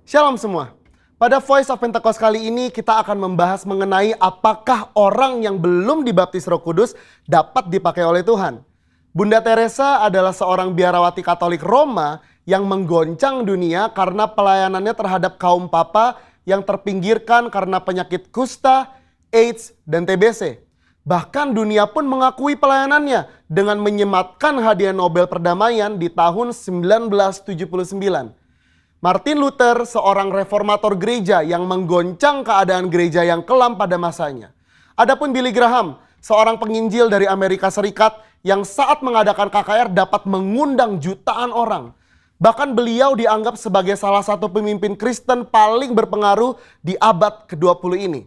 Shalom semua. Pada Voice of Pentecost kali ini kita akan membahas mengenai apakah orang yang belum dibaptis Roh Kudus dapat dipakai oleh Tuhan. Bunda Teresa adalah seorang biarawati Katolik Roma yang menggoncang dunia karena pelayanannya terhadap kaum papa yang terpinggirkan karena penyakit kusta, AIDS, dan TBC. Bahkan dunia pun mengakui pelayanannya dengan menyematkan hadiah Nobel Perdamaian di tahun 1979. Martin Luther, seorang reformator gereja yang menggoncang keadaan gereja yang kelam pada masanya. Adapun Billy Graham, seorang penginjil dari Amerika Serikat yang saat mengadakan KKR dapat mengundang jutaan orang. Bahkan beliau dianggap sebagai salah satu pemimpin Kristen paling berpengaruh di abad ke-20 ini.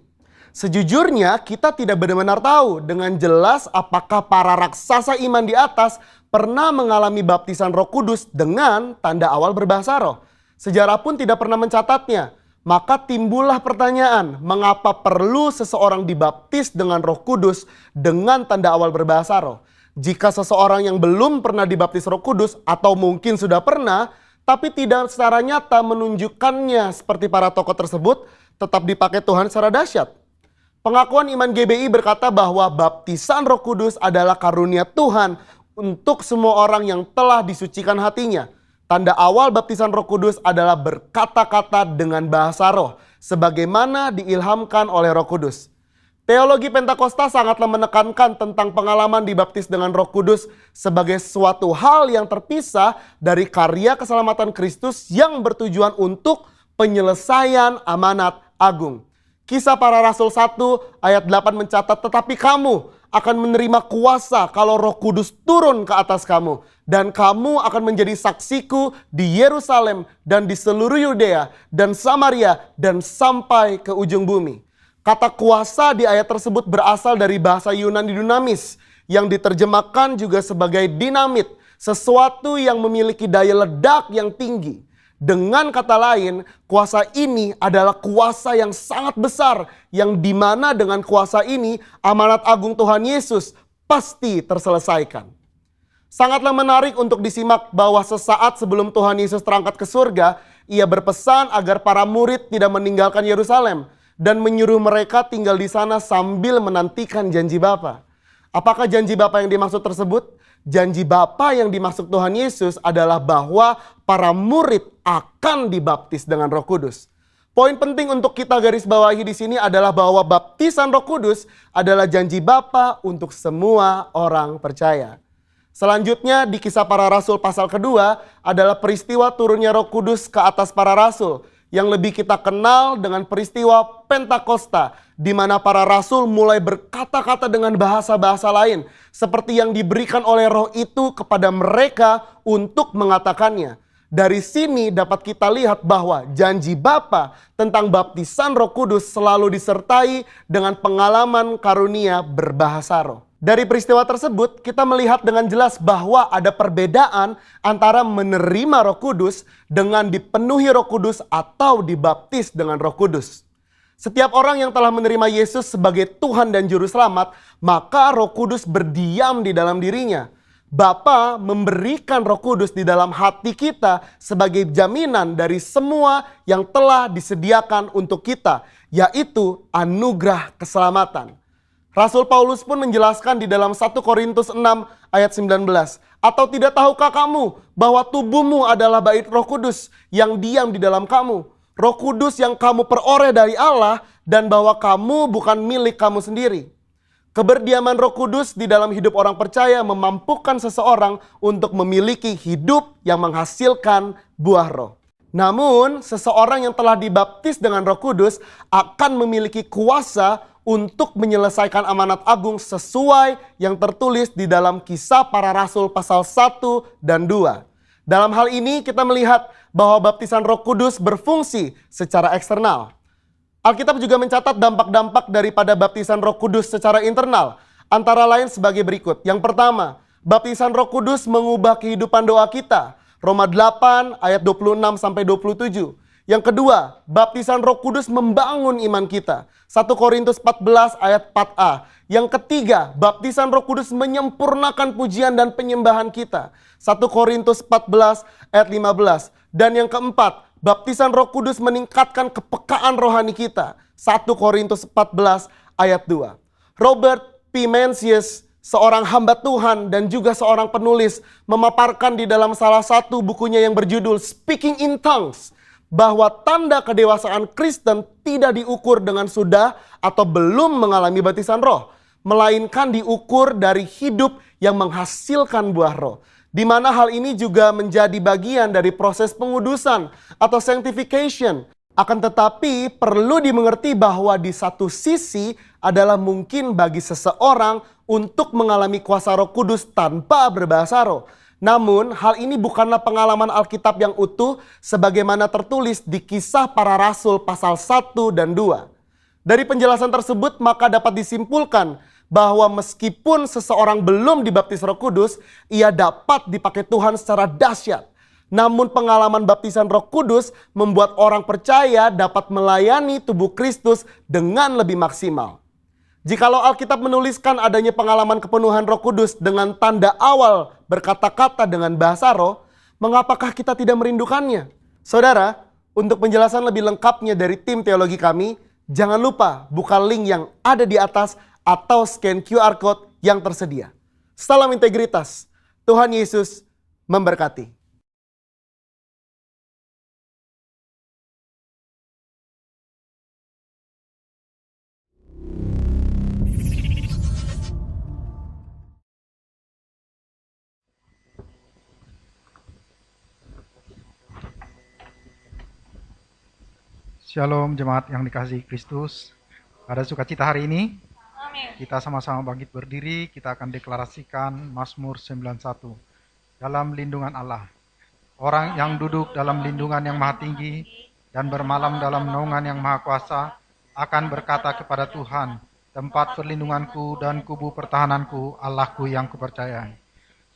Sejujurnya kita tidak benar-benar tahu dengan jelas apakah para raksasa iman di atas pernah mengalami baptisan Roh Kudus dengan tanda awal berbahasa roh. Sejarah pun tidak pernah mencatatnya. Maka timbullah pertanyaan, mengapa perlu seseorang dibaptis dengan Roh Kudus dengan tanda awal berbahasa roh? Jika seseorang yang belum pernah dibaptis Roh Kudus atau mungkin sudah pernah, tapi tidak secara nyata menunjukkannya seperti para tokoh tersebut, tetap dipakai Tuhan secara dahsyat. Pengakuan Iman GBI berkata bahwa baptisan Roh Kudus adalah karunia Tuhan untuk semua orang yang telah disucikan hatinya. Tanda awal baptisan Roh Kudus adalah berkata-kata dengan bahasa roh, sebagaimana diilhamkan oleh Roh Kudus. Teologi Pentakosta sangatlah menekankan tentang pengalaman dibaptis dengan Roh Kudus sebagai suatu hal yang terpisah dari karya keselamatan Kristus yang bertujuan untuk penyelesaian amanat agung. Kisah Para Rasul 1 ayat 8 mencatat, tetapi kamu akan menerima kuasa kalau Roh Kudus turun ke atas kamu. Dan kamu akan menjadi saksiku di Yerusalem dan di seluruh Yudea dan Samaria dan sampai ke ujung bumi. Kata kuasa di ayat tersebut berasal dari bahasa Yunani dunamis yang diterjemahkan juga sebagai dinamit, sesuatu yang memiliki daya ledak yang tinggi. Dengan kata lain, kuasa ini adalah kuasa yang sangat besar yang dimana dengan kuasa ini amanat agung Tuhan Yesus pasti terselesaikan. Sangatlah menarik untuk disimak bahwa sesaat sebelum Tuhan Yesus terangkat ke surga, ia berpesan agar para murid tidak meninggalkan Yerusalem dan menyuruh mereka tinggal di sana sambil menantikan janji Bapa. Apakah janji Bapa yang dimaksud tersebut? Janji Bapa yang dimaksud Tuhan Yesus adalah bahwa para murid akan dibaptis dengan Roh Kudus. Poin penting untuk kita garis bawahi di sini adalah bahwa baptisan Roh Kudus adalah janji Bapa untuk semua orang percaya. Selanjutnya di Kisah Para Rasul pasal kedua adalah peristiwa turunnya Roh Kudus ke atas para rasul yang lebih kita kenal dengan peristiwa Pentakosta, di mana para rasul mulai berkata-kata dengan bahasa-bahasa lain seperti yang diberikan oleh Roh itu kepada mereka untuk mengatakannya. Dari sini dapat kita lihat bahwa janji Bapa tentang baptisan Roh Kudus selalu disertai dengan pengalaman karunia berbahasa roh. Dari peristiwa tersebut kita melihat dengan jelas bahwa ada perbedaan antara menerima Roh Kudus dengan dipenuhi Roh Kudus atau dibaptis dengan Roh Kudus. Setiap orang yang telah menerima Yesus sebagai Tuhan dan Juru Selamat, maka Roh Kudus berdiam di dalam dirinya. Bapa memberikan Roh Kudus di dalam hati kita sebagai jaminan dari semua yang telah disediakan untuk kita, yaitu anugerah keselamatan. Rasul Paulus pun menjelaskan di dalam 1 Korintus 6 ayat 19. Atau tidak tahukah kamu bahwa tubuhmu adalah bait Roh Kudus yang diam di dalam kamu. Roh Kudus yang kamu peroleh dari Allah dan bahwa kamu bukan milik kamu sendiri. Keberdiaman Roh Kudus di dalam hidup orang percaya memampukan seseorang untuk memiliki hidup yang menghasilkan buah roh. Namun seseorang yang telah dibaptis dengan Roh Kudus akan memiliki kuasa untuk menyelesaikan amanat agung sesuai yang tertulis di dalam Kisah Para Rasul pasal 1 dan 2. Dalam hal ini kita melihat bahwa baptisan Roh Kudus berfungsi secara eksternal. Alkitab juga mencatat dampak-dampak daripada baptisan Roh Kudus secara internal, antara lain sebagai berikut. Yang pertama, baptisan Roh Kudus mengubah kehidupan doa kita. Roma 8 ayat 26 sampai 27. Yang kedua, baptisan Roh Kudus membangun iman kita. 1 Korintus 14 ayat 4a. Yang ketiga, baptisan Roh Kudus menyempurnakan pujian dan penyembahan kita. 1 Korintus 14 ayat 15. Dan yang keempat, baptisan Roh Kudus meningkatkan kepekaan rohani kita. 1 Korintus 14 ayat 2. Robert P. Mencius, seorang hamba Tuhan dan juga seorang penulis, memaparkan di dalam salah satu bukunya yang berjudul Speaking in Tongues, bahwa tanda kedewasaan Kristen tidak diukur dengan sudah atau belum mengalami baptisan roh, melainkan diukur dari hidup yang menghasilkan buah roh. Di mana hal ini juga menjadi bagian dari proses pengudusan atau sanctification. Akan tetapi perlu dimengerti bahwa di satu sisi adalah mungkin bagi seseorang untuk mengalami kuasa Roh Kudus tanpa berbahasa roh. Namun hal ini bukanlah pengalaman Alkitab yang utuh sebagaimana tertulis di Kisah Para Rasul pasal 1 dan 2. Dari penjelasan tersebut maka dapat disimpulkan bahwa meskipun seseorang belum dibaptis Roh Kudus, ia dapat dipakai Tuhan secara dahsyat. Namun pengalaman baptisan Roh Kudus membuat orang percaya dapat melayani tubuh Kristus dengan lebih maksimal. Jikalau Alkitab menuliskan adanya pengalaman kepenuhan Roh Kudus dengan tanda awal berkata-kata dengan bahasa roh, mengapakah kita tidak merindukannya? Saudara, untuk penjelasan lebih lengkapnya dari tim teologi kami, jangan lupa buka link yang ada di atas atau scan QR Code yang tersedia. Salam integritas, Tuhan Yesus memberkati. Shalom jemaat yang dikasihi Kristus. Pada sukacita hari ini, Amin. kita sama-sama bangkit berdiri, kita akan deklarasikan Mazmur 91. Dalam lindungan Allah. Orang yang duduk dalam lindungan yang maha tinggi dan bermalam dalam naungan yang maha kuasa akan berkata kepada Tuhan, tempat perlindunganku dan kubu pertahananku, Allahku yang kupercayai.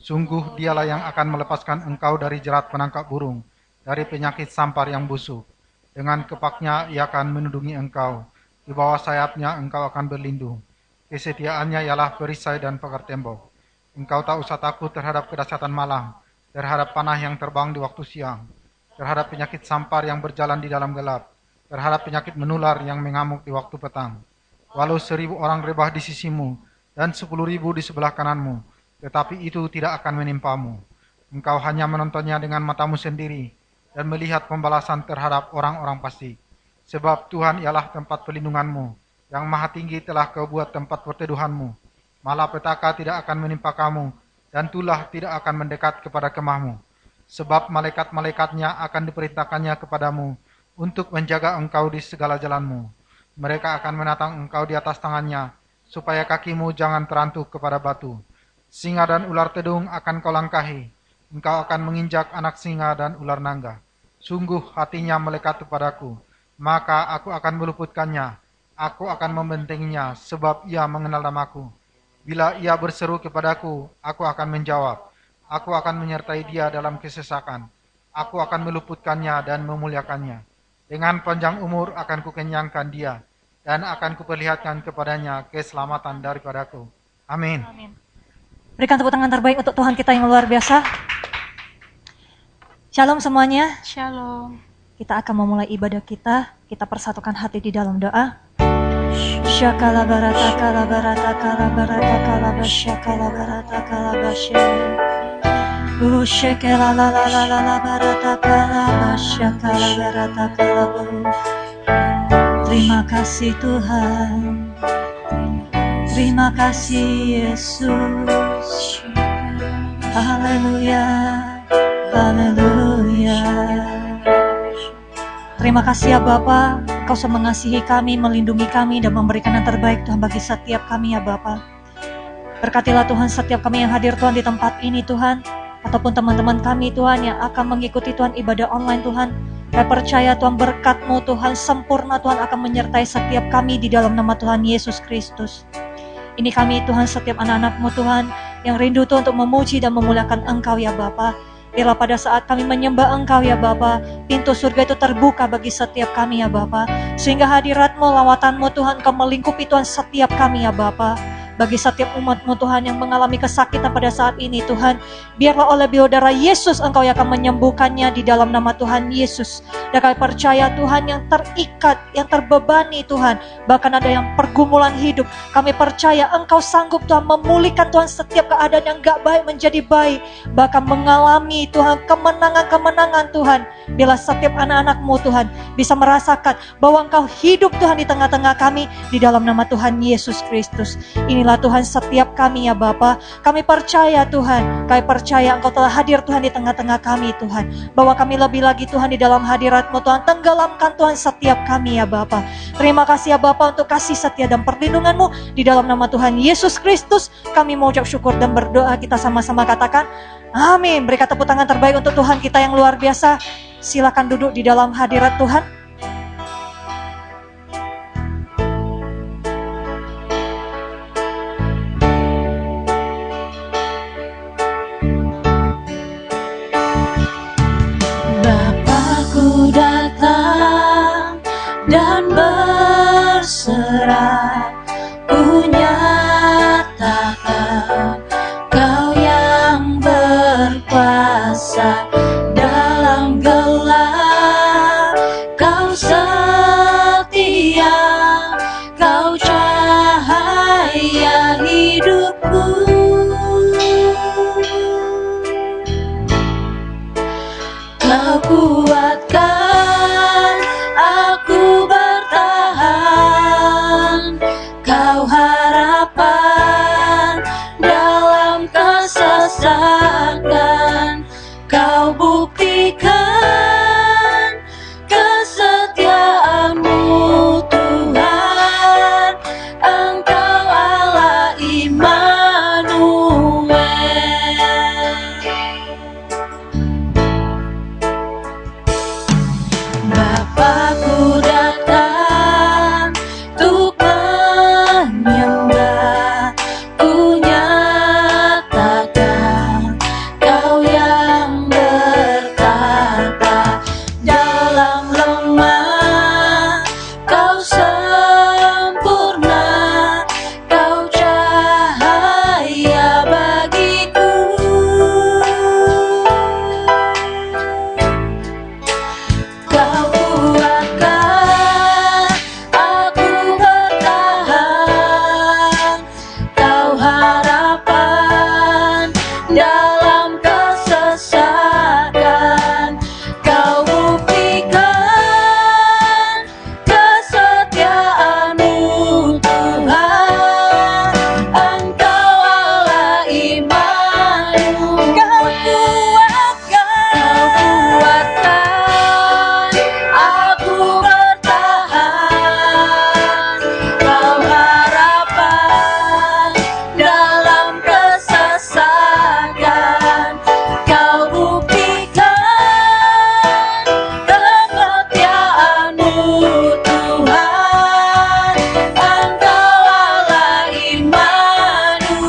Sungguh dialah yang akan melepaskan engkau dari jerat penangkap burung, dari penyakit sampar yang busuk. Dengan kepaknya ia akan melindungi engkau. Di bawah sayapnya engkau akan berlindung. Kesetiaannya ialah perisai dan pagar tembok. Engkau tak usah takut terhadap kedahsyatan malam, terhadap panah yang terbang di waktu siang, terhadap penyakit sampar yang berjalan di dalam gelap, terhadap penyakit menular yang mengamuk di waktu petang. Walau 1000 orang rebah di sisimu dan 10.000 di sebelah kananmu, tetapi itu tidak akan menimpamu. Engkau hanya menontonnya dengan matamu sendiri dan melihat pembalasan terhadap orang-orang fasik. Sebab Tuhan ialah tempat perlindunganmu, yang maha tinggi telah kau buat tempat perteduhanmu. Malapetaka tidak akan menimpa kamu, dan tulah tidak akan mendekat kepada kemahmu. Sebab malaikat-malaikatnya akan diperintahkannya kepadamu, untuk menjaga engkau di segala jalanmu. Mereka akan menatang engkau di atas tangannya, supaya kakimu jangan terantuk kepada batu. Singa dan ular tedung akan kau langkahi. Engkau akan menginjak anak singa dan ular naga. Sungguh hatinya melekat kepadaku, maka aku akan meluputkannya. Aku akan membentenginya, sebab ia mengenal namaku. Bila ia berseru kepadaku, aku akan menjawab. Aku akan menyertai dia dalam kesesakan. Aku akan meluputkannya dan memuliakannya. Dengan panjang umur akan kukenyangkan dia, dan akan kuperlihatkan kepadanya keselamatan daripadaku. Amin. Amin. Berikan tepuk tangan terbaik untuk Tuhan kita yang luar biasa. Shalom semuanya. Shalom. Kita akan memulai ibadah kita. Kita persatukan hati di dalam doa. Syakala barata kala barata kala barata kala basyakala barata kala basya. Ushekala la la la la la barata kala basyakala barata kala bu. Terima kasih Tuhan. Terima kasih Yesus. Haleluya. Haleluya. Terima kasih ya Bapa, Engkau sudah mengasihi kami, melindungi kami, dan memberikan yang terbaik Tuhan bagi setiap kami ya Bapa. Berkatilah Tuhan setiap kami yang hadir Tuhan di tempat ini Tuhan, ataupun teman-teman kami Tuhan yang akan mengikuti Tuhan ibadah online Tuhan. Kami percaya Tuhan berkat-Mu Tuhan sempurna Tuhan akan menyertai setiap kami di dalam nama Tuhan Yesus Kristus. Ini kami Tuhan setiap anak-anak-Mu Tuhan yang rindu Tuhan untuk memuji dan memuliakan Engkau ya Bapa. Biarlah pada saat kami menyembah Engkau ya Bapa, pintu surga itu terbuka bagi setiap kami ya Bapa. Sehingga hadirat-Mu, lawatan-Mu Tuhan, Engkau melingkupi Tuhan setiap kami ya Bapa. bagi setiap umat-Mu Tuhan yang mengalami kesakitan pada saat ini Tuhan. Biarlah oleh darah Yesus Engkau yang akan menyembuhkannya di dalam nama Tuhan Yesus. Dan kami percaya Tuhan yang terikat, yang terbebani Tuhan, bahkan ada yang pergumulan hidup, kami percaya Engkau sanggup Tuhan memulihkan Tuhan setiap keadaan yang gak baik menjadi baik, bahkan mengalami Tuhan kemenangan-kemenangan Tuhan. Bila setiap anak-anak-Mu Tuhan bisa merasakan bahwa Engkau hidup Tuhan di tengah-tengah kami di dalam nama Tuhan Yesus Kristus. Inilah Tuhan setiap kami ya Bapa. Kami percaya Tuhan, kami percaya Engkau telah hadir Tuhan di tengah-tengah kami Tuhan. Bahwa kami lebih lagi Tuhan di dalam hadirat-Mu Tuhan, tenggelamkan Tuhan setiap kami ya Bapa. Terima kasih ya Bapa untuk kasih setia dan perlindungan-Mu di dalam nama Tuhan Yesus Kristus. Kami mau ucap syukur dan berdoa, kita sama-sama katakan amin. Berikan tepuk tangan terbaik untuk Tuhan kita yang luar biasa. Silakan duduk di dalam hadirat Tuhan. Bapakku datang dan berserah, ku nyatakan Kau yang berkuasa dalam gelap. Kau setia, Kau cahaya hidupku. Kau kuatkan aku bertahan, Kau harapan dalam kesesakan. Kau buktikan kesetiaan-Mu Tuhan, Engkau Allah Immanuel. Bapakku datang untuk menyembah, ku nyatakan Kau yang bertata dalam lemah. Kau sempurna, Kau cahaya bagiku. Kau kuatkan aku bertahan, Kau harapan dalam kesesakan. Kau buktikan kesetiaan-Mu Tuhan, Engkau Allah Immanuel. Kau kuatkan aku bertahan, Kau harapan dalam kesesakan. Kau buktikan kesetiaan-Mu Tuhan, Engkau Allah Immanuel.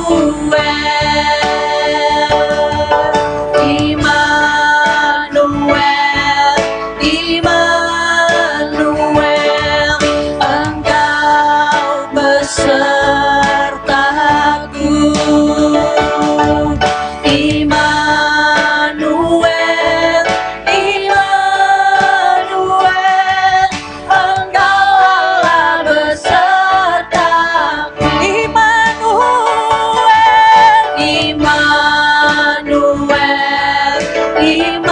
Immanuel, Immanuel, Engkau besertaku. Immanuel, Immanuel, Engkau Allah besertaku. Immanuel, Immanuel, Immanuel,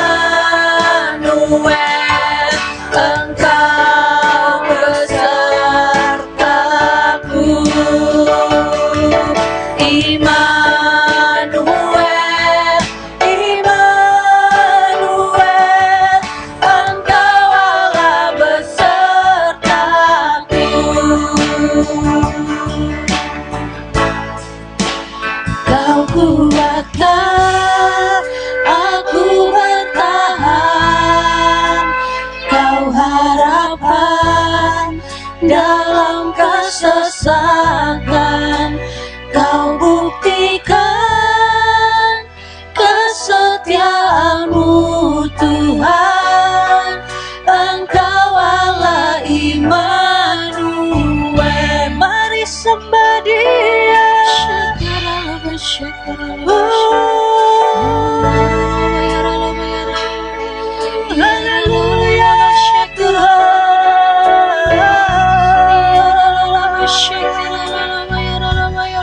Engkau besertaku. Immanuel, Immanuel, Engkau Allah besertaku. Kau kuatkan aku bertahan, Kau harapan dalam kesesakan. Kau buktikan kesetiaan-Mu Tuhan, Engkau Allah Immanuel. Mari sembah Dia. Haleluya Tuhan.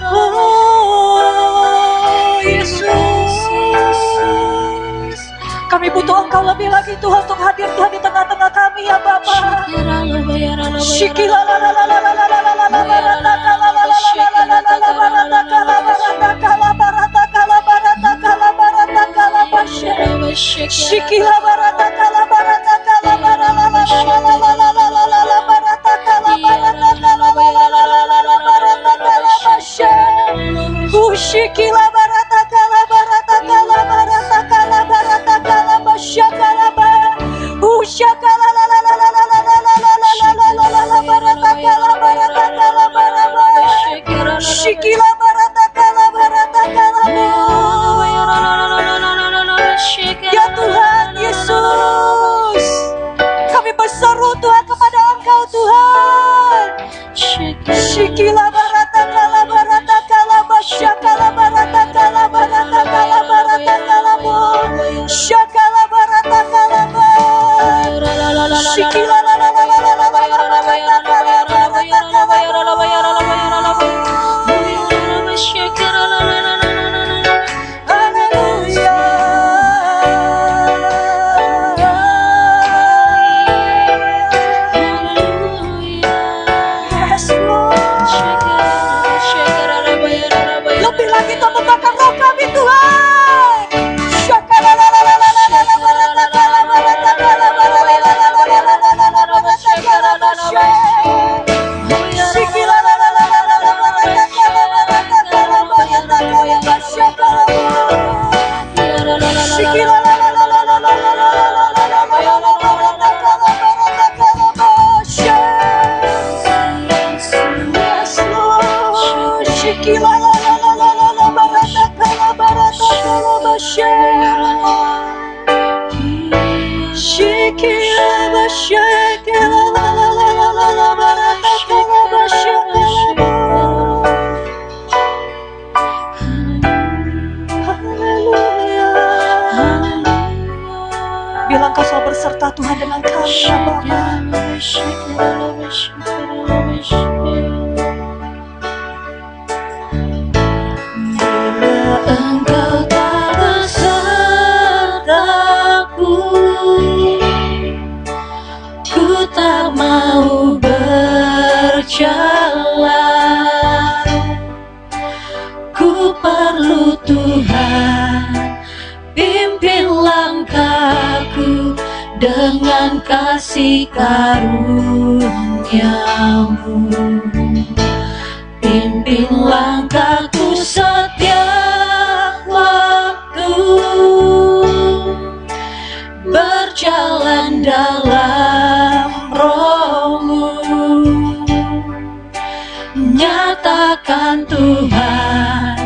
Oh Yesus, kami butuh Engkau lebih lagi Tuhan untuk hadir Tuhan di tengah-tengah kami ya Bapa. Shikila la la la la la la la la la barata kala la la la la la la la barata kala barata kala barata kala barata kala barata kala bashe. Shikila barata kala barata kala bara la la la la la la la la la la barata kala barata kala la la la la la la barata kala bashe. Shikila barata kala barata kala barata kala barata kala bashe kala ba. Shakala la la la la la la la la la la la la la la barata kala barata kala baraba. Shikila barata kala barata kala ba. Ya Tuhan Yesus, kami berseru Tuhan kepada Engkau Tuhan. Shikila barata kala shakala barata kala kala bo. Shakala barata kala ba. Shikila la la la la la la barata kala lebih lagi Tuhan membakar roh kami Tuhan. Shakala la la la la la la barata kala barata kala barata kala bashe. Shikila la la la la la la barata kala bashe kala. Shikila la la la la la la la la la la barata kala bashe. Yes Lord. Shikila la la la la la la barata kala bashe. Shikila bashe kala la la la la la la barata kala bashe. Haleluya. Bilang Kau selalu berserta Tuhan dengan kami ya Bapa. Engkau tak besertaku, ku tak mau berjalan. Ku perlu Tuhan, pimpin langkahku dengan kasih karunia-Mu. Pimpin langkahku setiap waktu, berjalan dalam Roh-Mu. Nyatakan Tuhan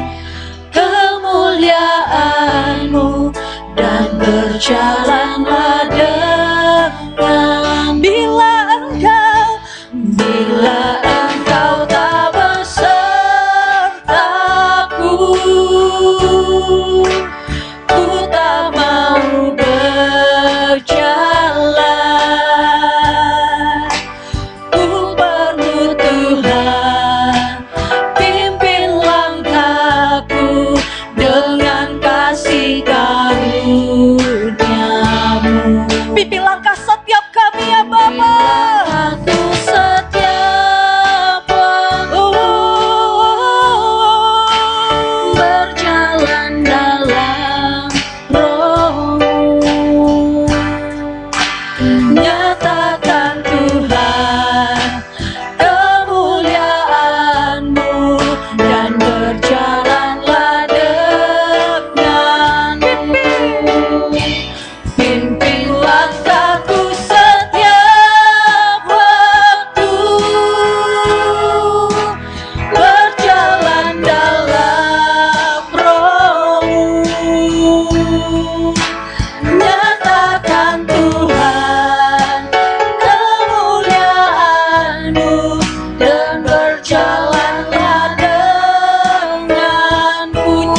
kemuliaan-Mu dan berjalanlah dengan bila Engkau tak besertaku, ku tak mau berjalan. Ku perlu Tuhan, pimpin langkahku dengan kasih karunia-Mu. Pimpin langkah setiap kami ya Bapa. Aku setiap waktu berjalan dalam Roh-Mu. Nyatakan Tuhan kemuliaan-Mu dan berjalanlah dengan-Mu. Pimpin langkahku setiap waktu, berjalan dalam Roh-Mu. Nyatakan Tuhan kemuliaan-Mu dan berjalanlah denganku.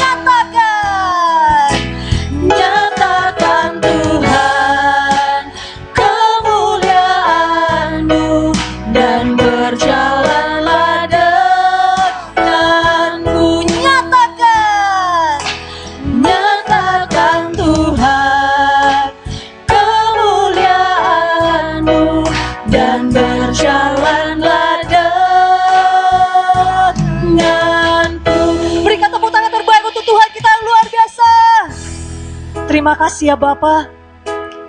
Terima kasih ya Bapa.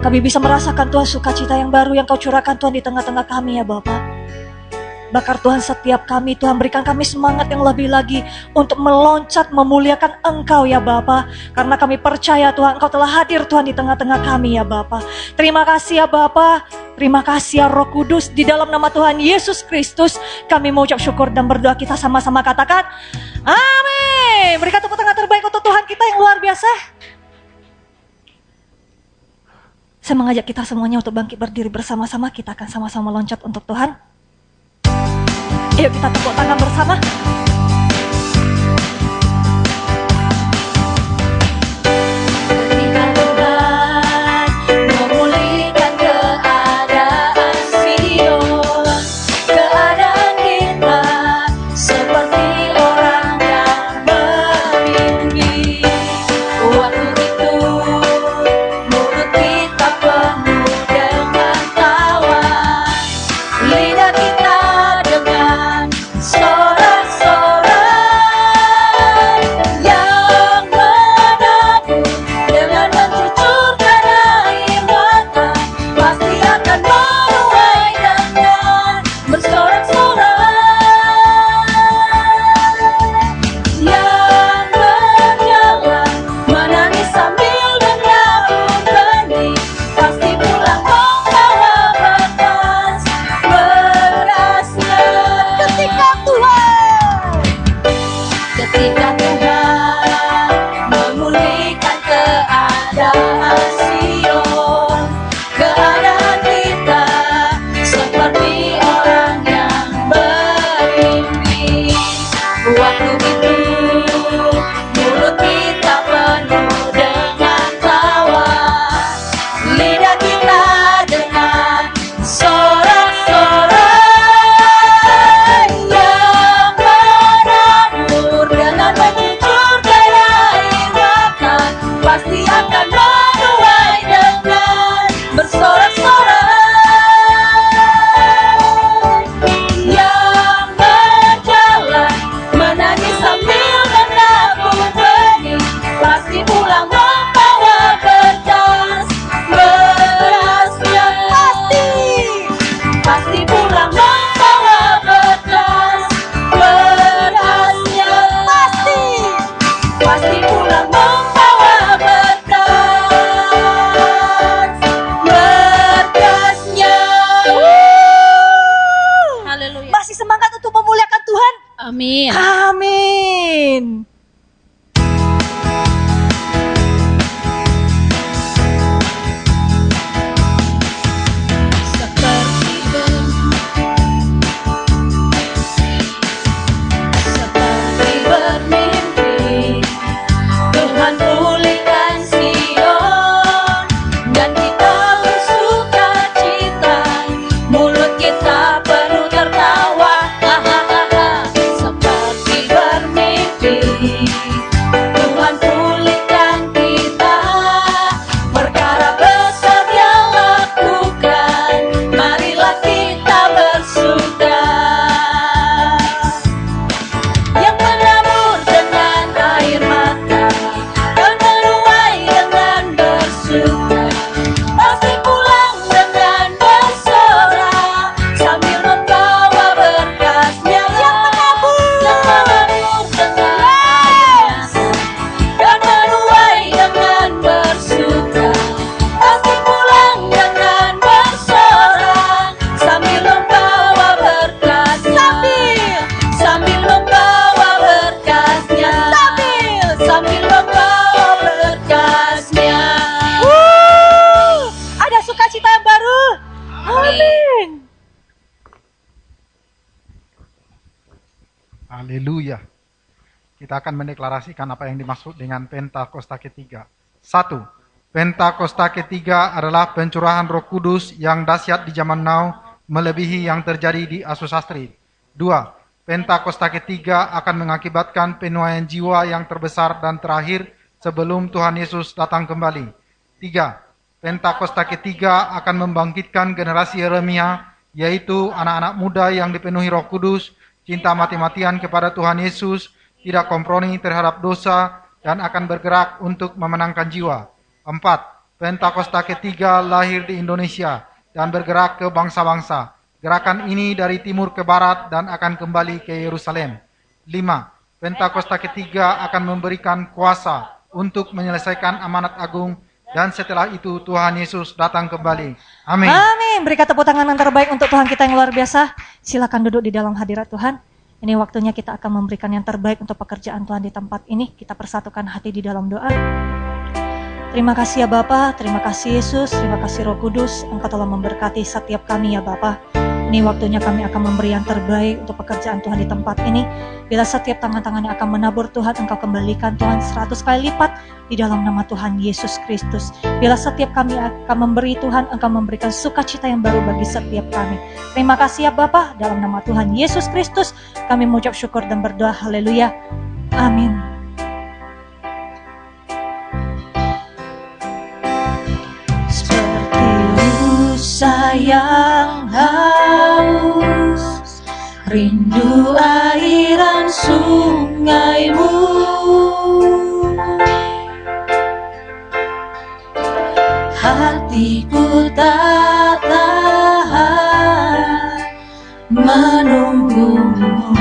Kami bisa merasakan Tuhan sukacita yang baru yang Kau curahkan Tuhan di tengah-tengah kami ya Bapa. Bakar Tuhan setiap kami, Tuhan berikan kami semangat yang lebih lagi untuk meloncat memuliakan Engkau ya Bapa. Karena kami percaya Tuhan Engkau telah hadir Tuhan di tengah-tengah kami ya Bapa. Terima kasih ya Bapa. Terima kasih ya Roh Kudus. Di dalam nama Tuhan Yesus Kristus kami mengucap syukur dan berdoa, kita sama-sama katakan amin. Berikan tepuk tangan terbaik untuk Tuhan kita yang luar biasa. Saya mengajak kita semuanya untuk bangkit berdiri bersama-sama. Kita akan sama-sama loncat untuk Tuhan. Ayo kita tepuk tangan bersama. Ketika Tuhan memulihkan keadaan Sion, keadaan kita seperti orang yang bermimpi. Waktu itu mulut kita penuh dengan tawa, lidah kita dengan sorak-sorai yang menabur dengan mencucurkan air mata, pasti akan menuai dengan bersorak-sorai. Yang berjalan menangis sambil menabur benih, pasti pulang membawa berkas berasnya. Ketika Tuhan memulihkan keadaan Sion, keadaan kita seperti orang yang bermimpi. Waktu itu mulut kita penuh dengan tawa, lidah kita dengan sorak-sorai yang menabur dengan mencucurkan air mata, pasti akan menuai dengan bersorak-sorai. Yang berjalan menangis sambil menabur benih, pasti pulang membawa berkas berasnya. Pasti pulang membawa berkas berasnya. Pasti pulang membawa berkasnya. Haleluya. Masih semangat untuk memuliakan Tuhan? Amin. Amin. Seperti bermimpi, Tuhan pulihkan Sion, dan kita bersukacita, mulut kita penuh tertawa. Hahaha. Seperti bermimpi, Tuhan pulihkan kita, perkara besar Dia lakukan, marilah kita bersuka. Yang menabur dengan air mata dan menuai dengan bersuka, pasti pulang dengan bersorak sambil membawa berkasnya. Yang menabur dengan air mata dan menuai dengan bersuka, pasti pulang dengan bersorak sambil membawa berkasnya. Sambil membawa berkasnya. Sambil membawa berkasnya. Ada sukacita yang baru. Amin. Haleluya. Kita akan mendeklarasikan apa yang dimaksud dengan Pentakosta ketiga. 1. Pentakosta ketiga adalah pencurahan Roh Kudus yang dahsyat di zaman now, melebihi yang terjadi di Asusastri. 2. Pentakosta ketiga akan mengakibatkan penuaian jiwa yang terbesar dan terakhir sebelum Tuhan Yesus datang kembali. 3. Pentakosta ketiga akan membangkitkan generasi Yeremia, yaitu anak-anak muda yang dipenuhi Roh Kudus, cinta mati-matian kepada Tuhan Yesus, tidak kompromi terhadap dosa, dan akan bergerak untuk memenangkan jiwa. 4. Pentakosta ketiga lahir di Indonesia dan bergerak ke bangsa-bangsa. Gerakan ini dari timur ke barat dan akan kembali ke Yerusalem. 5. Pentakosta ketiga akan memberikan kuasa untuk menyelesaikan amanat agung dan setelah itu Tuhan Yesus datang kembali. Amin. Amin. Berikan tepuk tangan yang terbaik untuk Tuhan kita yang luar biasa. Silakan duduk di dalam hadirat Tuhan. Ini waktunya kita akan memberikan yang terbaik untuk pekerjaan Tuhan di tempat ini. Kita persatukan hati di dalam doa. Terima kasih ya Bapa, terima kasih Yesus, terima kasih Roh Kudus. Engkau telah memberkati setiap kami ya Bapa. Ini waktunya kami akan memberi yang terbaik untuk pekerjaan Tuhan di tempat ini. Bila setiap tangan-tangan yang akan menabur Tuhan, Engkau kembalikan Tuhan 100 kali lipat di dalam nama Tuhan Yesus Kristus. Bila setiap kami akan memberi Tuhan, Engkau memberikan sukacita yang baru bagi setiap kami. Terima kasih ya Bapa, dalam nama Tuhan Yesus Kristus kami mengucap syukur dan berdoa. Haleluya. Amin. Seperti rusa yang haus, rindu airan sungaimu, hatiku tak tahan menunggumu.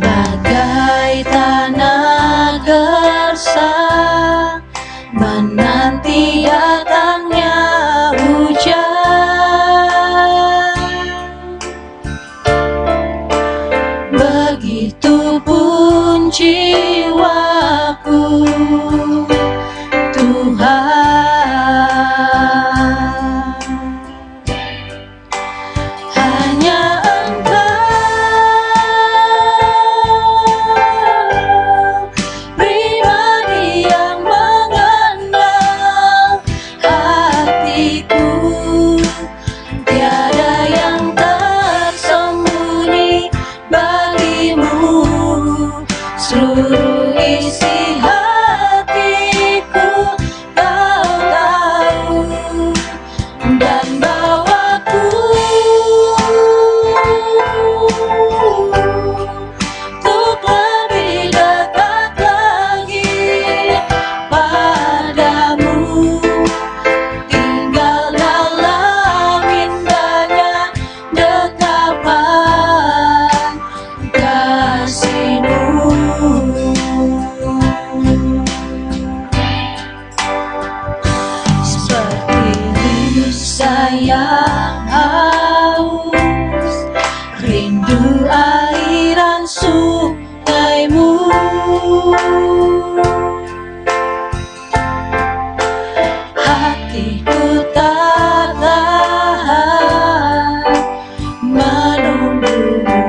Bagai tanah gersang menanti datangnya hujan, begitupun jiwaku Tuhan. Hanya pribadi yang mengenal hatiku, tiada yang tersembunyi bagimu. Seluruh isi hatiku Kau tahu, dan bawaku untuk lebih dekat lagi padamu, tinggal dalam indahnya dekapan kasih-Mu. Seperti rusa yang haus, rindu airan sungaimu, hatiku tak tahan menunggumu.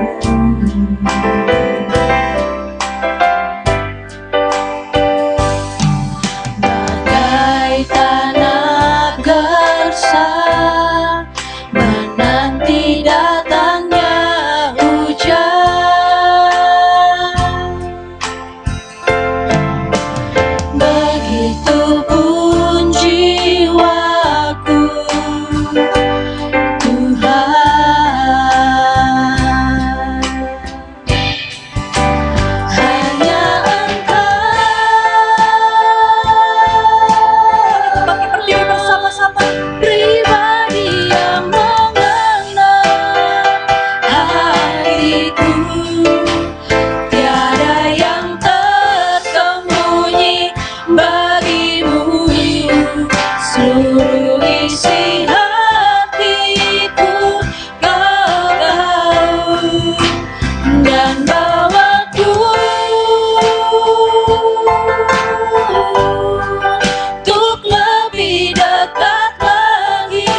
Bagai tanah gersang menanti datangnya hujan, begitupun jiwaku Tuhan. Hanya Engkau, bagi berdiri bersama-sama, pribadi yang mengenal hatiku, tiada yang tersembunyi bagimu. Seluruh isi hatiku Kau tahu, dan bawaku untuk lebih dekat lagi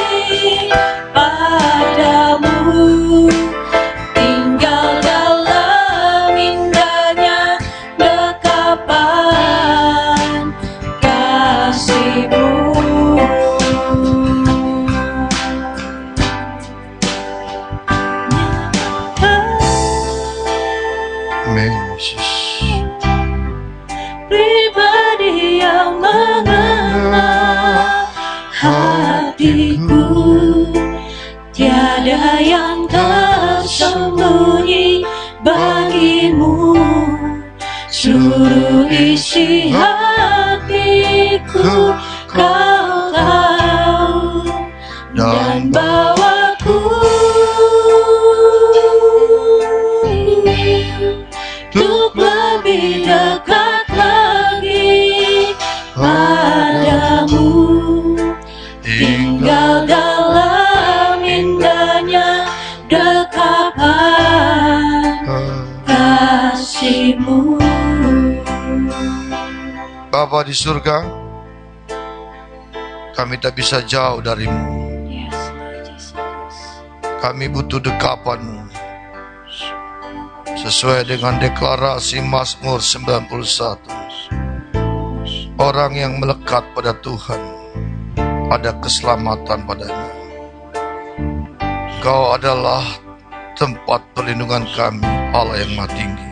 padamu, tinggal dalam indahnya dekapan kasih-Mu. Amin, Yesus. Pribadi yang mengenal hatiku, tiada yang tersembunyi bagimu. lebih dekat lagi padamu, tinggal dalam indahnya dekapan kasih-Mu. Bapa di surga, kami tak bisa jauh dari-Mu. Yes, Lord Jesus. Kami butuh dekapan-Mu. Sesuai dengan deklarasi Mazmur 91. Orang yang melekat pada Tuhan, ada keselamatan padanya. Engkau adalah tempat perlindungan kami, Allah yang Maha Tinggi.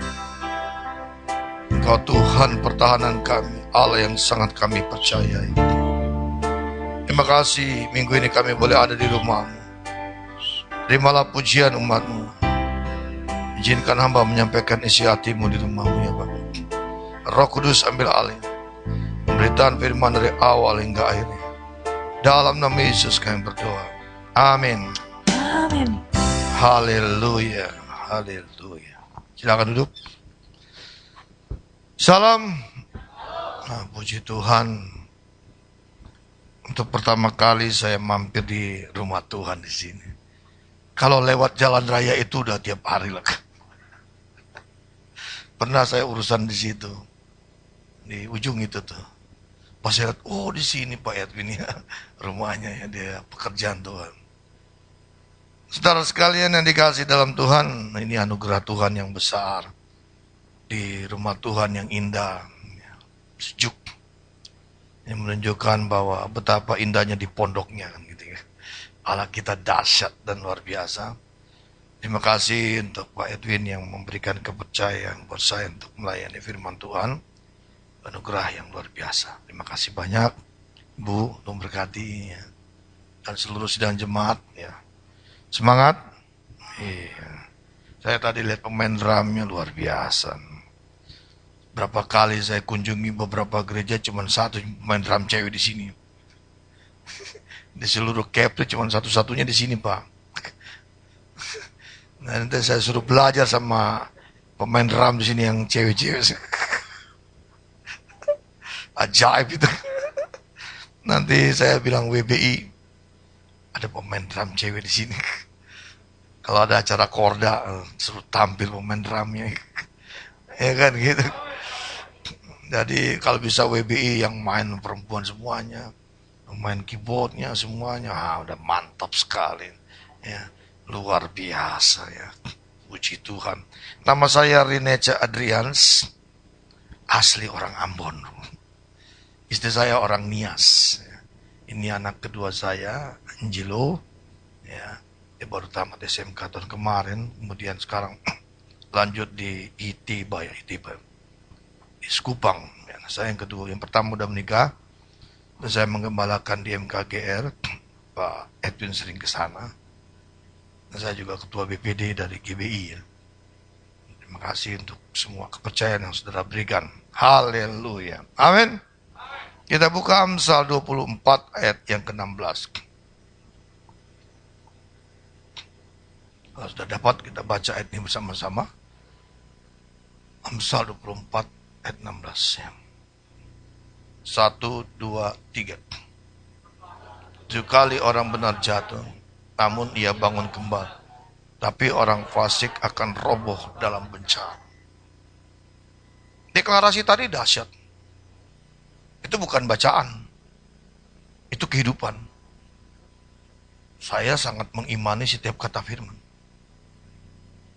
Engkau Tuhan pertahanan kami, Allah yang sangat kami percayai. Terima kasih minggu ini kami boleh ada di rumah-Mu. Terimalah pujian umat-Mu. Izinkan hamba menyampaikan isi hati-Mu di rumah-Mu ya Bapak. Roh Kudus ambil alih pemberitaan firman dari awal hingga akhir. Dalam nama Yesus kami berdoa. Amin. Amin. Haleluya. Haleluya. Silakan duduk. Salam. Nah, puji Tuhan. Untuk pertama kali saya mampir di rumah Tuhan di sini. Kalau lewat jalan raya itu udah tiap hari lah. Pernah saya urusan di situ, di ujung itu tuh. Pas saya lihat, oh di sini Pak Edwin ya, rumahnya ya, dia pekerjaan Tuhan. Saudara sekalian yang dikasih dalam Tuhan, ini anugerah Tuhan yang besar. Di rumah Tuhan yang indah, sejuk. Ini menunjukkan bahwa betapa indahnya di pondoknya kan gitu ya. Allah kita dahsyat dan luar biasa. Terima kasih untuk Pak Edwin yang memberikan kepercayaan buat saya untuk melayani firman Tuhan. Anugerah yang luar biasa. Terima kasih banyak Bu, Tuhan berkati ya. Dan seluruh sidang jemaat ya. Semangat. Iya. Saya tadi lihat pemain drumnya luar biasa. Berapa kali saya kunjungi beberapa gereja, cuma satu pemain drum cewek di sini. Di seluruh Kepri cuma satu-satunya di sini Pak. Nah, nanti saya suruh belajar sama pemain drum di sini yang cewek-cewek. Ajaib itu. Nanti saya bilang WBI, ada pemain drum cewek di sini. Kalau ada acara korda, suruh tampil pemain drumnya. Ya kan gitu. Jadi kalau bisa WBI yang main perempuan semuanya, main keyboardnya semuanya, udah mantap sekali. Ya, luar biasa ya. Puji Tuhan. Nama saya Rineca Adrians, asli orang Ambon. Istri saya orang Nias. Ini anak kedua saya, Angelo. Ya, dia baru tamat SMK tahun kemarin, kemudian sekarang lanjut di ITIBA ya, ITIBA. Di Sekupang. Ya, saya yang kedua, yang pertama udah menikah. Dan saya menggembalakan di MKGR. Pak Edwin sering ke sana. Dan saya juga ketua BPD dari GBI ya. Terima kasih untuk semua kepercayaan yang saudara berikan. Haleluya. Amin. Kita buka Amsal 24 ayat yang ke-16. Kalau sudah dapat, kita baca ayat ini bersama-sama. Amsal 24 ayat 16 ya. 1, 2, 3. 7 kali orang benar jatuh, namun ia bangun kembali. Tapi orang fasik akan roboh dalam bencana. Deklarasi tadi dahsyat. Itu bukan bacaan. Itu kehidupan. Saya sangat mengimani setiap kata firman.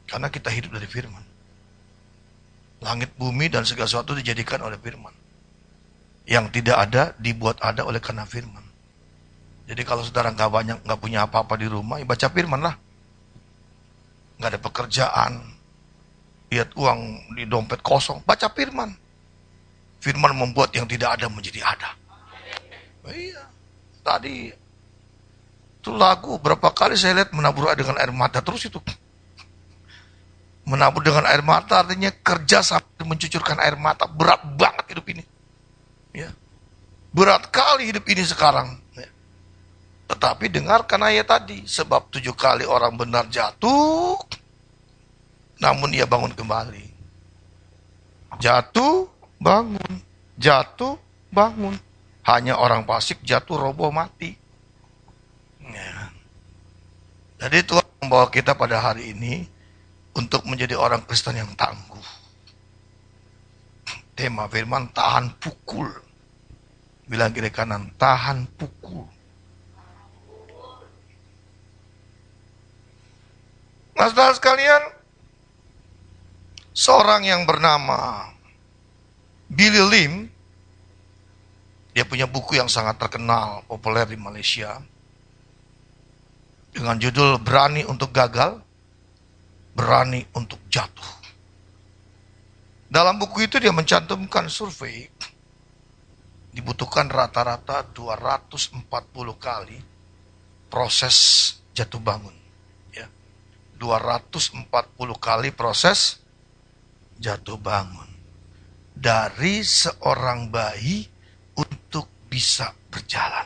Karena kita hidup dari firman. Langit, bumi, dan segala sesuatu dijadikan oleh firman. Yang tidak ada, dibuat ada oleh karena firman. Jadi kalau saudara nggak punya apa-apa di rumah, ya baca firman lah. Nggak ada pekerjaan, lihat uang di dompet kosong, baca firman. Firman membuat yang tidak ada menjadi ada. Iya, tadi itu lagu berapa kali saya lihat menabur dengan air mata terus itu. Menabur dengan air mata artinya kerja sampai mencucurkan air mata. Berat banget hidup ini. Ya. Berat kali hidup ini sekarang. Ya. Tetapi dengarkan ayat tadi. Sebab 7 kali orang benar jatuh, namun ia bangun kembali. Jatuh, bangun. Jatuh, bangun. Hanya orang fasik jatuh, roboh, mati. Ya. Jadi Tuhan membawa kita pada hari ini untuk menjadi orang Kristen yang tangguh. Tema firman, tahan pukul. Bilang kiri kanan, tahan pukul. Nah, saudara sekalian, seorang yang bernama Billy Lim, dia punya buku yang sangat terkenal, populer di Malaysia, dengan judul Berani untuk Gagal, Berani untuk Jatuh. Dalam buku itu dia mencantumkan survei, dibutuhkan rata-rata 240 kali proses jatuh bangun. 240 kali proses jatuh bangun dari seorang bayi untuk bisa berjalan.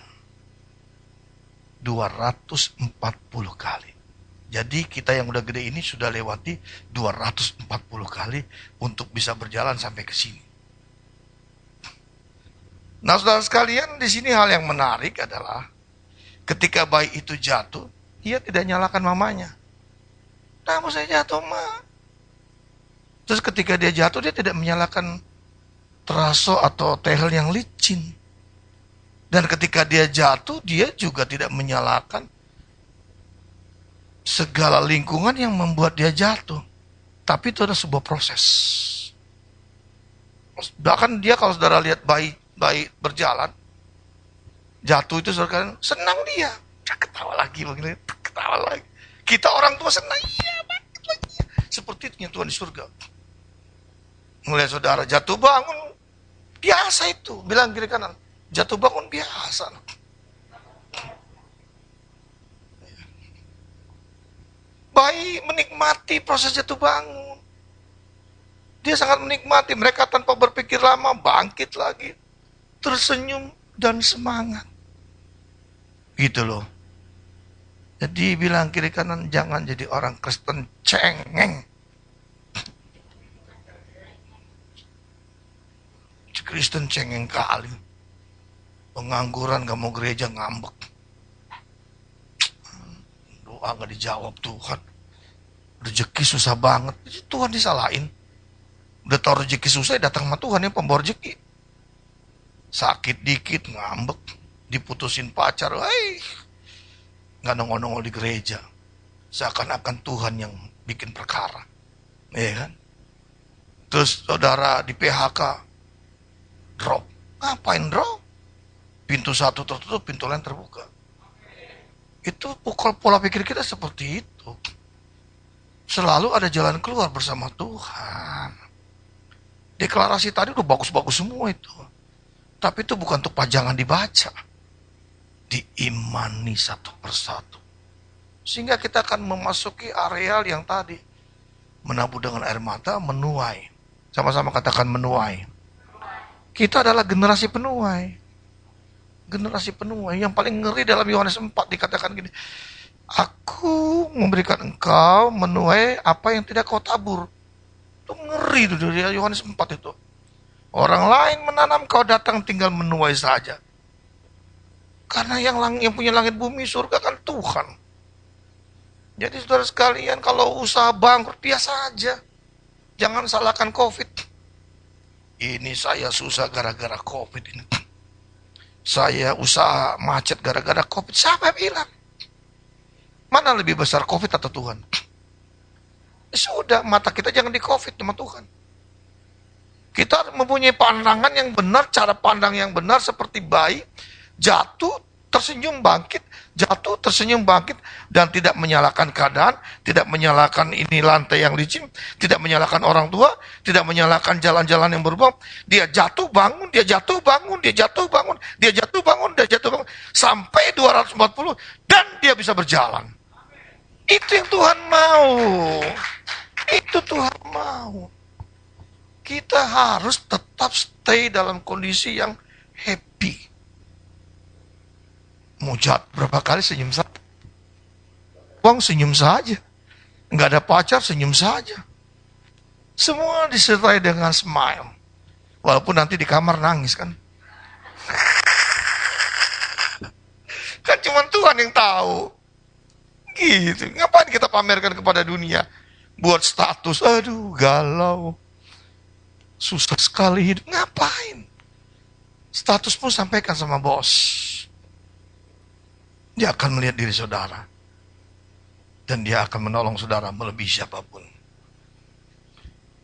240 kali. Jadi kita yang udah gede ini sudah lewati 240 kali untuk bisa berjalan sampai ke sini. Nah, saudara sekalian, di sini hal yang menarik adalah ketika bayi itu jatuh, dia tidak nyalakan mamanya. Kamu saya jatuh, Ma. Terus ketika dia jatuh, dia tidak menyalakan teraso atau tehel yang licin. Dan ketika dia jatuh, dia juga tidak menyalakan segala lingkungan yang membuat dia jatuh. Tapi itu adalah sebuah proses. Bahkan dia kalau saudara lihat bayi berjalan, jatuh itu saudara senang dia. Ketawa lagi, ketawa lagi. Kita orang tua senang, iya banget lagi. Seperti itu Tuhan di surga. Melihat saudara jatuh bangun, biasa itu. Bilang kiri kanan, jatuh bangun biasa. Bayi menikmati proses jatuh bangun. Dia sangat menikmati. Mereka tanpa berpikir lama bangkit lagi. Tersenyum dan semangat. Gitu loh. Jadi bilang kiri kanan, jangan jadi orang Kristen cengeng. Kristen cengeng kali. Pengangguran gak mau gereja ngambek. Doa gak dijawab Tuhan. Rezeki susah banget. Tuhan disalahin. Udah tau rezeki susah, datang sama Tuhan yang pembawa rezeki. Sakit dikit ngambek. Diputusin pacar. Nggak nongol-nongol di gereja. Seakan-akan Tuhan yang bikin perkara. Iya kan? Terus saudara di PHK drop. Ngapain drop? Pintu satu tertutup, pintu lain terbuka. Itu pola pikir kita seperti itu. Selalu ada jalan keluar bersama Tuhan. Deklarasi tadi udah bagus-bagus semua itu. Tapi itu bukan untuk pajangan dibaca. Diimani satu persatu. Sehingga kita akan memasuki areal yang tadi. Menabur dengan air mata, menuai. Sama-sama katakan menuai. Kita adalah generasi penuai. Generasi penuai. Yang paling ngeri dalam Yohanes 4 dikatakan gini. Aku memberikan engkau menuai apa yang tidak kau tabur. Itu ngeri itu dari Yohanes 4 itu. Orang lain menanam, kau datang tinggal menuai saja. Karena yang punya langit bumi surga kan Tuhan. Jadi saudara sekalian, kalau usaha bangkrut biasa aja. Jangan salahkan COVID. Ini saya susah gara-gara COVID ini. Saya usaha macet gara-gara COVID. Siapa yang bilang? Mana lebih besar COVID atau Tuhan? Sudah, mata kita jangan di COVID sama Tuhan. Kita mempunyai pandangan yang benar, cara pandang yang benar seperti bayi. Jatuh, tersenyum, bangkit. Jatuh, tersenyum, bangkit. Dan tidak menyalahkan keadaan. Tidak menyalahkan ini lantai yang licin. Tidak menyalahkan orang tua. Tidak menyalahkan jalan-jalan yang berubah. Dia jatuh, bangun. Dia jatuh, bangun. Dia jatuh, bangun. Dia jatuh, bangun. Dia jatuh, bangun. Sampai 240. Dan dia bisa berjalan. Itu yang Tuhan mau. Itu Tuhan mau. Kita harus tetap stay dalam kondisi yang happy. Mau jatuh berapa kali senyum saja. Uang senyum saja. Nggak ada pacar senyum saja. Semua disertai dengan smile. Walaupun nanti di kamar nangis kan. Kan cuma Tuhan yang tahu. Gitu. Ngapain kita pamerkan kepada dunia? Buat status, aduh galau. Susah sekali hidup. Ngapain? Status pun sampaikan sama bos. Dia akan melihat diri saudara. Dan dia akan menolong saudara melebihi siapapun.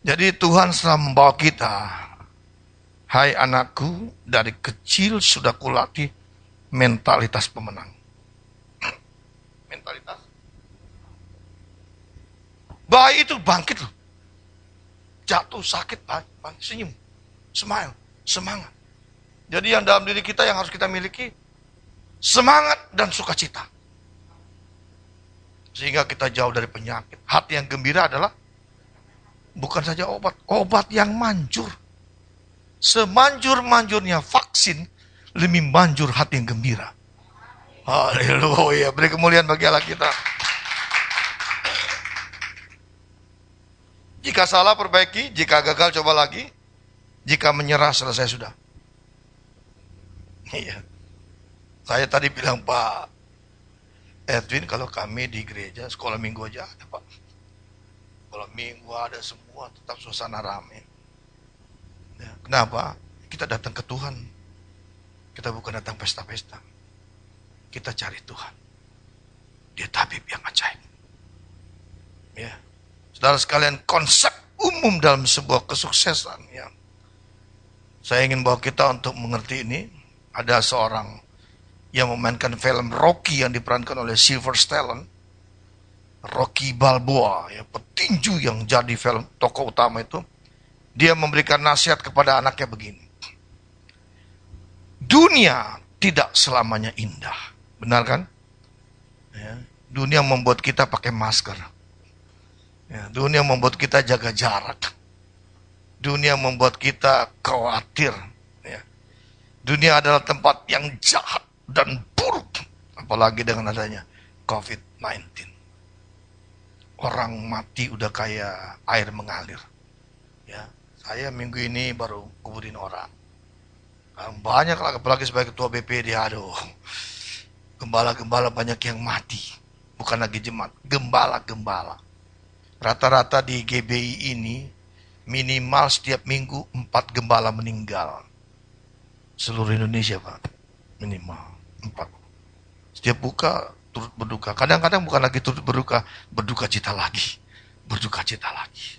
Jadi Tuhan telah membawa kita. Hai anakku, dari kecil sudah kulatih mentalitas pemenang. Mentalitas. Bayi itu bangkit loh. Jatuh, sakit, bangkit, senyum. Smile, semangat. Jadi yang dalam diri kita yang harus kita miliki, semangat dan sukacita. Sehingga kita jauh dari penyakit. Hati yang gembira adalah bukan saja obat yang manjur. Semanjur-manjurnya vaksin, lebih manjur hati yang gembira. Haleluya, beri kemuliaan bagi Allah kita. Jika salah perbaiki, jika gagal coba lagi, jika menyerah selesai sudah. Iya. Saya tadi bilang Pak Edwin, kalau kami di gereja sekolah minggu aja ada Pak. Sekolah minggu ada semua, tetap suasana ramai. Ya, kenapa? Kita datang ke Tuhan. Kita bukan datang pesta-pesta. Kita cari Tuhan. Dia tabib yang ajaib. Ya. Saudara sekalian, konsep umum dalam sebuah kesuksesan. Ya. Saya ingin bawa kita untuk mengerti ini. Ada seorang yang memainkan film Rocky yang diperankan oleh Sylvester Stallone. Rocky Balboa, ya, petinju yang jadi film tokoh utama itu. Dia memberikan nasihat kepada anaknya begini. Dunia tidak selamanya indah. Benar kan? Ya, dunia membuat kita pakai masker. Ya, dunia membuat kita jaga jarak. Dunia membuat kita khawatir. Ya. Dunia adalah tempat yang jahat dan buruk. Apalagi dengan adanya COVID-19. Orang mati udah kayak air mengalir. Ya, saya minggu ini baru kuburin orang. Banyak lah, apalagi sebagai ketua BPD, aduh. Gembala-gembala banyak yang mati. Bukan lagi jemaat, gembala-gembala. Rata-rata di GBI ini minimal setiap minggu 4 gembala meninggal. Seluruh Indonesia Pak, minimal 4. Setiap buka turut berduka. Kadang-kadang bukan lagi turut berduka, berduka cita lagi. Berduka cita lagi.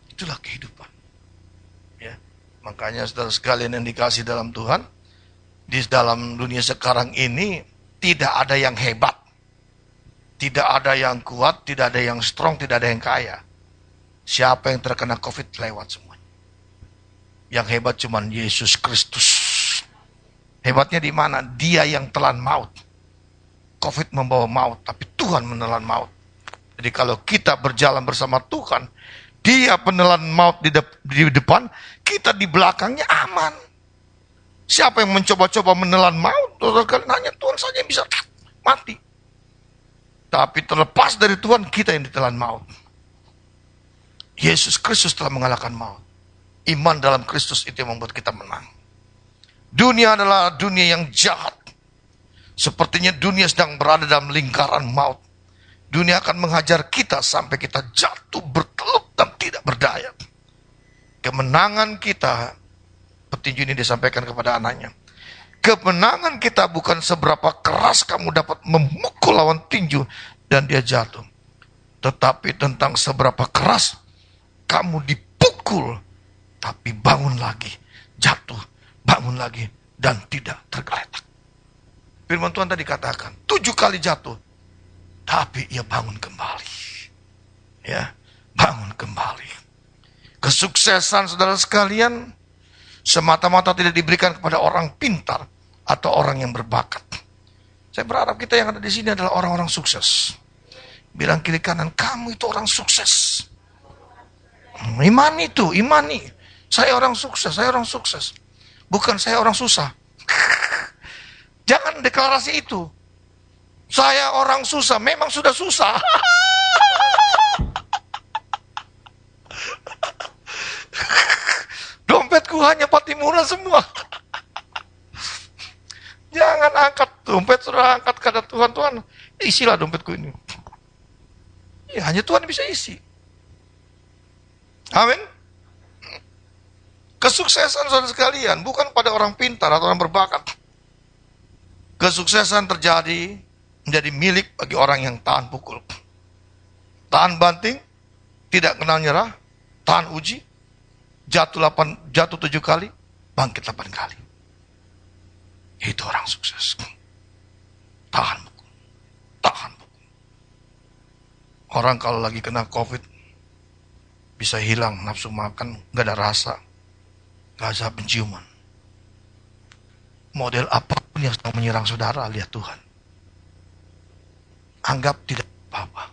Itulah kehidupan. Ya. Makanya saudara sekalian yang dikasih dalam Tuhan, di dalam dunia sekarang ini tidak ada yang hebat. Tidak ada yang kuat, tidak ada yang strong, tidak ada yang kaya. Siapa yang terkena COVID lewat semuanya. Yang hebat cuman Yesus Kristus. Hebatnya di mana? Dia yang telan maut. COVID membawa maut, tapi Tuhan menelan maut. Jadi kalau kita berjalan bersama Tuhan, Dia penelan maut di depan, kita di belakangnya aman. Siapa yang mencoba-coba menelan maut? Hanya Tuhan saja yang bisa mati. Tapi terlepas dari Tuhan, kita yang ditelan maut. Yesus Kristus telah mengalahkan maut. Iman dalam Kristus itu yang membuat kita menang. Dunia adalah dunia yang jahat. Sepertinya dunia sedang berada dalam lingkaran maut. Dunia akan menghajar kita sampai kita jatuh berkelup dan tidak berdaya. Kemenangan kita, petinju ini disampaikan kepada anaknya. Kemenangan kita bukan seberapa keras kamu dapat memukul lawan tinju dan dia jatuh. Tetapi tentang seberapa keras kamu dipukul, tapi bangun lagi, jatuh, bangun lagi, dan tidak tergeletak. Firman Tuhan tadi katakan, 7 kali jatuh, tapi ia bangun kembali. Ya, bangun kembali. Kesuksesan saudara sekalian semata-mata tidak diberikan kepada orang pintar atau orang yang berbakat. Saya berharap kita yang ada di sini adalah orang-orang sukses. Bilang kiri kanan, kamu itu orang sukses. Imani itu, imani. Saya orang sukses, saya orang sukses. Bukan saya orang susah. Jangan deklarasi itu. Saya orang susah, memang sudah susah. Tuhannya Patimura semua. Jangan angkat dompet, sudah angkat kata Tuhan, Tuhan isilah dompetku ini. Ya, hanya Tuhan yang bisa isi. Amin. Kesuksesan saudara sekalian bukan pada orang pintar atau orang berbakat. Kesuksesan terjadi menjadi milik bagi orang yang tahan pukul. Tahan banting, tidak kenal nyerah, tahan uji, jatuh 7 kali, bangkit 8 kali. Itu orang sukses. Tahan pukul. Tahan pukul. Orang kalau lagi kena COVID, bisa hilang nafsu makan, gak ada rasa, gak ada penciuman. Model apapun yang sedang menyerang saudara, lihat Tuhan. Anggap tidak apa-apa.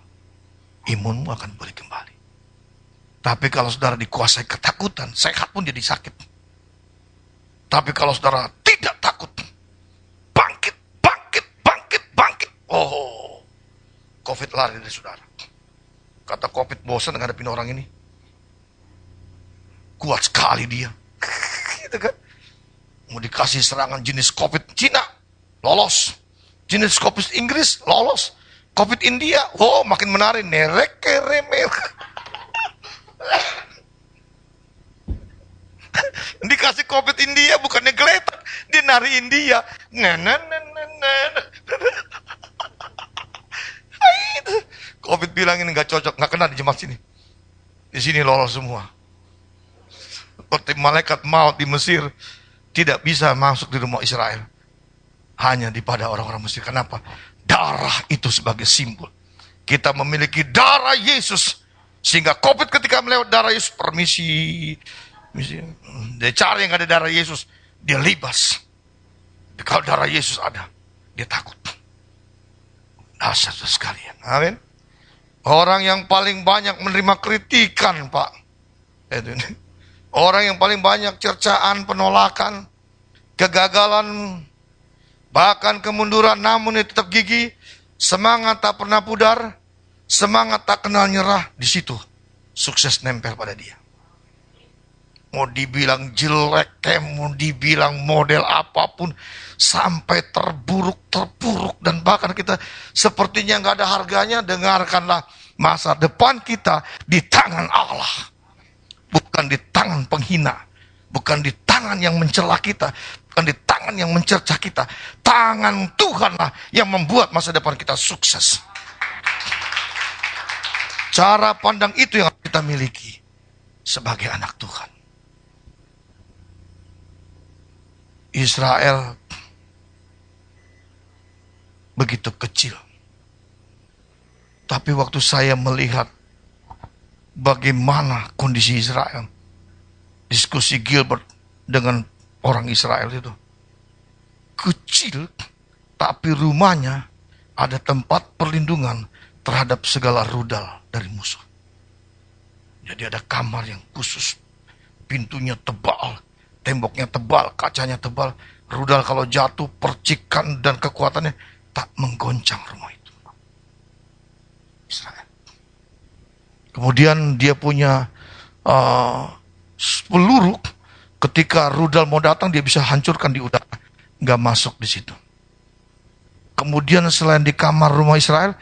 Imunmu akan pulih kembali. Tapi kalau saudara dikuasai ketakutan, sehat pun jadi sakit. Tapi kalau saudara tidak takut, bangkit, bangkit, bangkit, bangkit. Oh, COVID lari dari saudara. Kata COVID, bosan ngadepin orang ini. Kuat sekali dia. Gitu kan. Mau dikasih serangan jenis COVID Cina, lolos. Jenis COVID Inggris, lolos. COVID India, oh makin menarik. Nerek, keremer. Dikasih COVID India, bukannya geletak. Dia nari India. COVID bilang ini gak cocok, gak kena di jemaat sini. Di sini lolos semua. Seperti malaikat maut di Mesir tidak bisa masuk di rumah Israel. Hanya di pada orang-orang Mesir. Kenapa? Darah itu sebagai simbol. Kita memiliki darah Yesus. Sehingga COVID ketika melewat darah Yesus, permisi. Dia cari yang ada darah Yesus, dia libas. Tapi kalau darah Yesus ada, dia takut. Dahsyat sekalian. Amin. Orang yang paling banyak menerima kritikan, Pak. Orang yang paling banyak cercaan, penolakan, kegagalan, bahkan kemunduran, namun dia tetap gigih, semangat tak pernah pudar, semangat tak kenal nyerah. Di situ sukses nempel pada dia. Mau dibilang jelek, mau dibilang model apapun, sampai terburuk, dan bahkan kita sepertinya nggak ada harganya. Dengarkanlah, masa depan kita di tangan Allah, bukan di tangan penghina, bukan di tangan yang mencela kita, bukan di tangan yang mencerca kita. Tangan Tuhanlah yang membuat masa depan kita sukses. Cara pandang itu yang kita miliki sebagai anak Tuhan. Israel begitu kecil. Tapi waktu saya melihat bagaimana kondisi Israel, diskusi Gilbert dengan orang Israel itu, kecil, tapi rumahnya ada tempat perlindungan terhadap segala rudal dari musuh. Jadi ada kamar yang khusus, pintunya tebal, temboknya tebal, kacanya tebal. Rudal kalau jatuh, percikan dan kekuatannya tak menggoncang rumah itu. Israel. Kemudian dia punya peluru, ketika rudal mau datang dia bisa hancurkan di udara, nggak masuk di situ. Kemudian selain di kamar rumah Israel,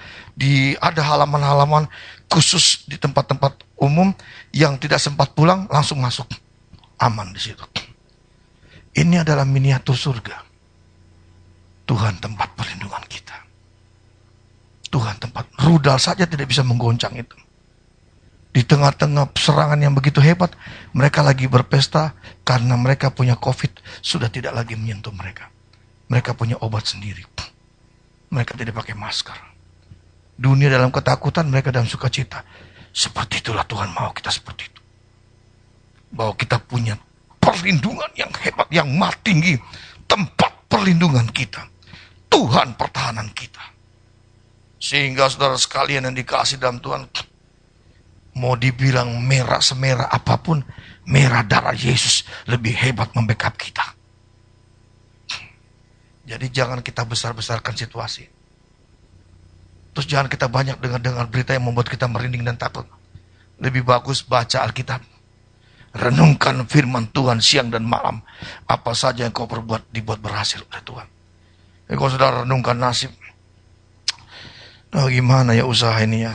ada halaman-halaman khusus di tempat-tempat umum yang tidak sempat pulang langsung masuk, aman di situ. Ini adalah miniatur surga. Tuhan tempat perlindungan kita. Tuhan tempat, rudal saja tidak bisa menggoncang itu. Di tengah-tengah serangan yang begitu hebat, mereka lagi berpesta karena mereka punya COVID, sudah tidak lagi menyentuh mereka. Mereka punya obat sendiri. Mereka tidak pakai masker. Dunia dalam ketakutan, mereka dalam sukacita. Seperti itulah Tuhan mau kita seperti itu. Bahwa kita punya perlindungan yang hebat, yang maha tinggi. Tempat perlindungan kita. Tuhan pertahanan kita. Sehingga saudara sekalian yang dikasih dalam Tuhan, mau dibilang merah semerah apapun, merah darah Yesus lebih hebat membackup kita. Jadi jangan kita besar-besarkan situasi. Terus jangan kita banyak dengar berita yang membuat kita merinding dan takut. Lebih bagus baca Alkitab. Renungkan firman Tuhan siang dan malam. Apa saja yang kau perbuat dibuat berhasil oleh Tuhan. Jadi kalau saudara renungkan nasib, gimana ya usaha ini ya?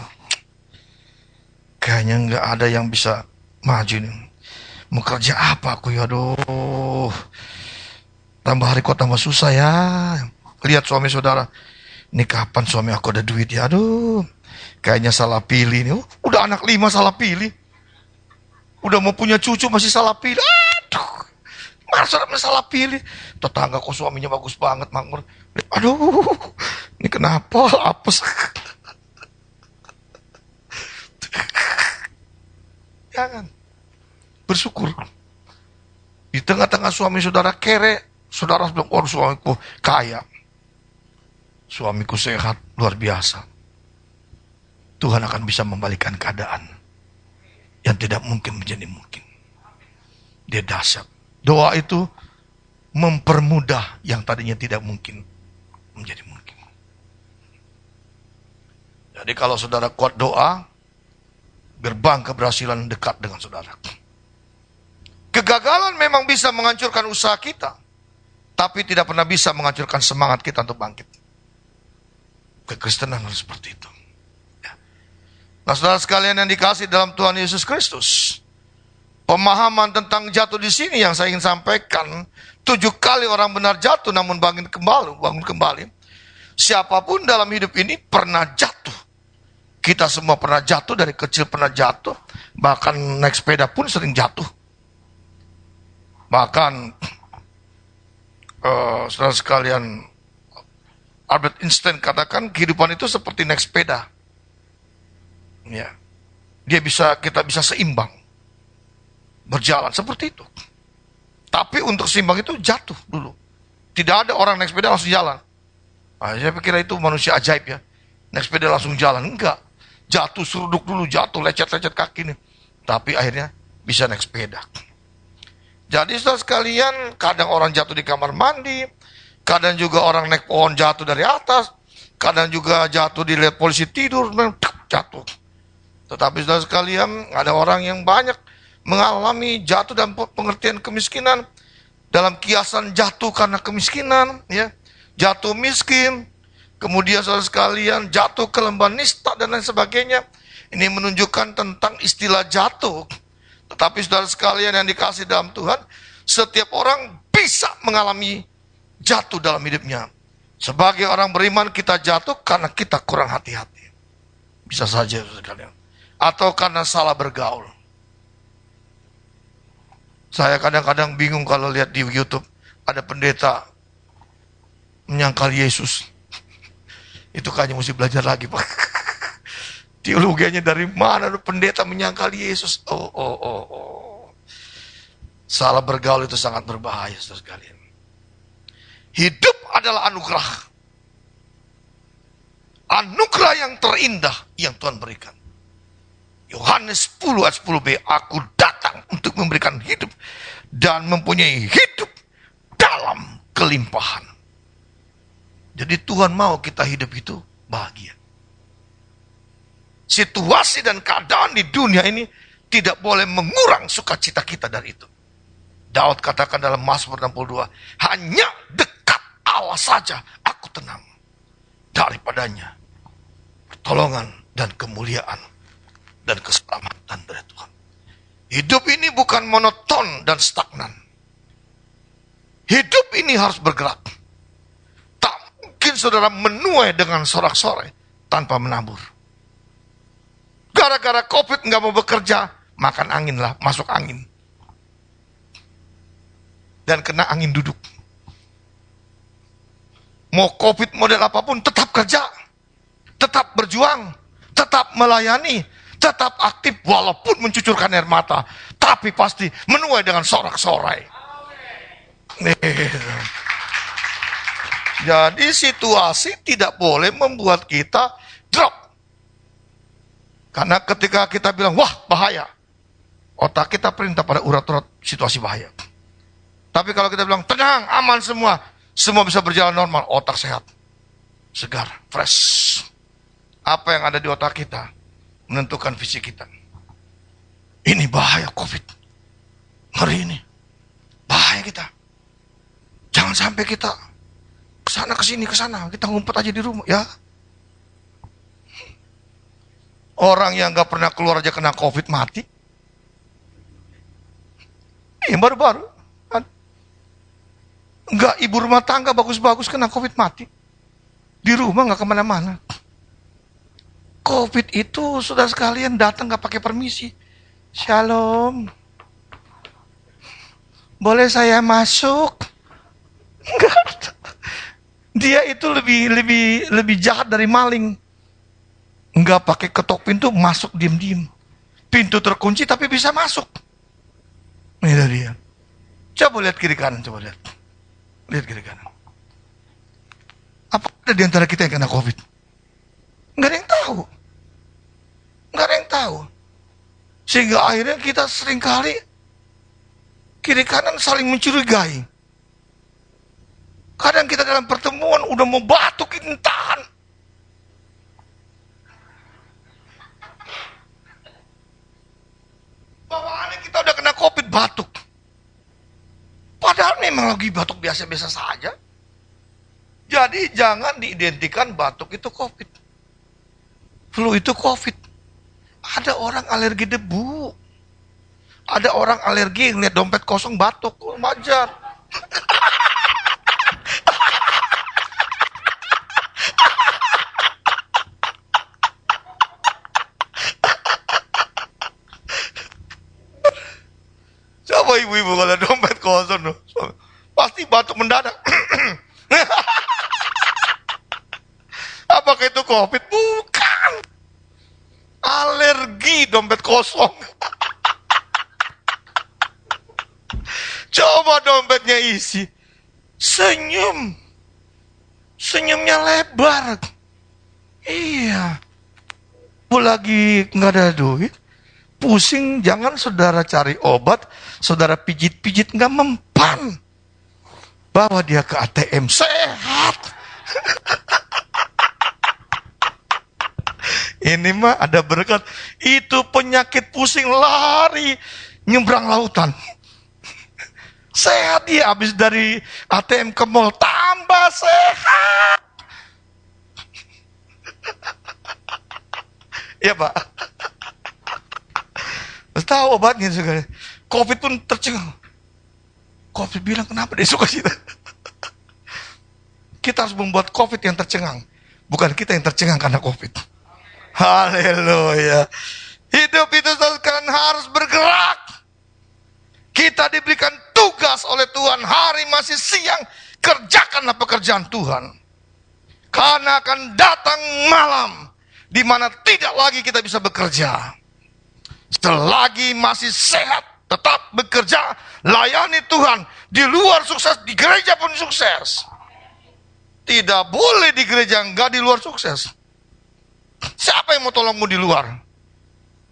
Kayaknya nggak ada yang bisa maju nih. Mau kerja apa aku ya? Aduh. Tambah hari kok tambah susah ya. Lihat suami saudara. Ini kapan suami aku ada duit ya? Aduh. Kayaknya salah pilih nih. Udah anak 5 salah pilih. Udah mau punya cucu masih salah pilih. Aduh. Masa salah pilih. Tetangga kok suaminya bagus banget, makmur. Aduh. Ini kenapa? Apes. Jangan. Bersyukur. Di tengah-tengah suami saudara kere, saudara bilang, oh suamiku kaya. Suamiku sehat, luar biasa. Tuhan akan bisa membalikan keadaan yang tidak mungkin menjadi mungkin. Dia dahsyat. Doa itu mempermudah yang tadinya tidak mungkin menjadi mungkin. Jadi kalau saudara kuat doa, gerbang keberhasilan dekat dengan saudara. Kegagalan memang bisa menghancurkan usaha kita, tapi tidak pernah bisa menghancurkan semangat kita untuk bangkit. Kekristenan harus seperti itu. Ya. Nah, saudara sekalian yang dikasih dalam Tuhan Yesus Kristus, pemahaman tentang jatuh di sini yang saya ingin sampaikan, 7 kali orang benar jatuh namun bangun kembali. Siapapun dalam hidup ini pernah jatuh. Kita semua pernah jatuh, dari kecil pernah jatuh. Bahkan naik sepeda pun sering jatuh. Bahkan, saudara sekalian, Albert Einstein katakan kehidupan itu seperti naik sepeda. Ya. Kita bisa seimbang. Berjalan seperti itu. Tapi untuk seimbang itu jatuh dulu. Tidak ada orang naik sepeda langsung jalan. Nah, saya pikir itu manusia ajaib ya. Naik sepeda langsung jalan. Enggak. Jatuh seruduk dulu, jatuh lecet-lecet kaki nih. Tapi akhirnya bisa naik sepeda. Jadi saudara sekalian, kadang orang jatuh di kamar mandi, kadang juga orang naik pohon jatuh dari atas, kadang juga jatuh dilihat polisi tidur, jatuh. Tetapi saudara sekalian, ada orang yang banyak mengalami jatuh dalam pengertian kemiskinan, dalam kiasan jatuh karena kemiskinan, ya, jatuh miskin, kemudian saudara sekalian jatuh ke lembah nista dan lain sebagainya. Ini menunjukkan tentang istilah jatuh. Tetapi saudara sekalian yang dikasih dalam Tuhan, setiap orang bisa mengalami jatuh dalam hidupnya. Sebagai orang beriman kita jatuh karena kita kurang hati-hati. Bisa saja saudara sekalian. Atau karena salah bergaul. Saya kadang-kadang bingung kalau lihat di YouTube ada pendeta menyangkal Yesus. Itu kayaknya mesti belajar lagi, Pak. Teologianya dari mana pendeta menyangkal Yesus? Salah bergaul itu sangat berbahaya, saudara sekalian. Hidup adalah anugerah. Anugerah yang terindah yang Tuhan berikan. Yohanes 10 ayat 10b, aku datang untuk memberikan hidup dan mempunyai hidup dalam kelimpahan. Jadi Tuhan mau kita hidup itu bahagia. Situasi dan keadaan di dunia ini tidak boleh mengurang sukacita kita dari itu. Daud katakan dalam Mazmur 62, hanya dekat Allah saja aku tenang. Daripadanya pertolongan dan kemuliaan dan keselamatan dari Tuhan. Hidup ini bukan monoton dan stagnan. Hidup ini harus bergerak. Tak mungkin saudara menuai dengan sorak-sorai tanpa menabur. Gara-gara COVID nggak mau bekerja, makan angin lah, masuk angin. Dan kena angin duduk. Mau COVID model apapun, tetap kerja. Tetap berjuang. Tetap melayani. Tetap aktif walaupun mencucurkan air mata. Tapi pasti menuai dengan sorak-sorai. Jadi situasi tidak boleh membuat kita drop. Karena ketika kita bilang, wah bahaya, otak kita perintah pada urat-urat situasi bahaya. Tapi kalau kita bilang, tenang, aman semua bisa berjalan normal, otak sehat, segar, fresh. Apa yang ada di otak kita menentukan visi kita. Ini bahaya COVID. Hari ini. Bahaya kita. Jangan sampai kita kesana kesini kesana, kita ngumpet aja di rumah ya. Orang yang gak pernah keluar aja kena COVID mati. Baru-baru. Enggak, ibu rumah tangga bagus-bagus kena COVID mati. Di rumah gak kemana-mana. COVID itu sudah sekalian datang gak pakai permisi. Shalom. Boleh saya masuk? Enggak. Dia itu lebih jahat dari maling. Enggak pakai ketok pintu, masuk diem-diem. Pintu terkunci tapi bisa masuk. Ini dia. Coba lihat kiri kanan, coba lihat. Lihat kiri kanan. Apa ada di antara kita yang kena COVID? Enggak ada yang tahu. Enggak ada yang tahu. Sehingga akhirnya kita seringkali kiri kanan saling mencurigai. Kadang kita dalam pertemuan udah mau batuk, kita tahan. Bawaannya kita udah kena COVID, batuk. Padahal memang lagi batuk biasa-biasa saja. Jadi jangan diidentikan batuk itu COVID. Flu itu COVID. Ada orang alergi debu. Ada orang alergi ngeliat dompet kosong batuk, wajar. Coba ibu-ibu kalau dompet kosong, pasti batuk mendadak. Apakah itu COVID? Bukan. Alergi dompet kosong. Coba dompetnya isi. Senyum. Senyumnya lebar. Iya. Lagi nggak ada duit. Pusing, jangan saudara cari obat, saudara pijit-pijit nggak mempan. Bawa dia ke ATM, sehat. Ini mah ada berkat. Itu penyakit pusing lari nyebrang lautan. Sehat dia, habis dari ATM ke mall tambah sehat. Ya Pak. Tahu obatnya segala. COVID pun tercengang. COVID bilang kenapa dia suka kita? Kita harus membuat COVID yang tercengang. Bukan kita yang tercengang karena COVID. Haleluya. Hidup itu sekarang harus bergerak. Kita diberikan tugas oleh Tuhan. Hari masih siang. Kerjakanlah pekerjaan Tuhan. Karena akan datang malam. Di mana tidak lagi kita bisa bekerja. Selagi masih sehat, tetap bekerja, layani Tuhan. Di luar sukses, di gereja pun sukses. Tidak boleh di gereja enggak, di luar sukses. Siapa yang mau tolongmu di luar?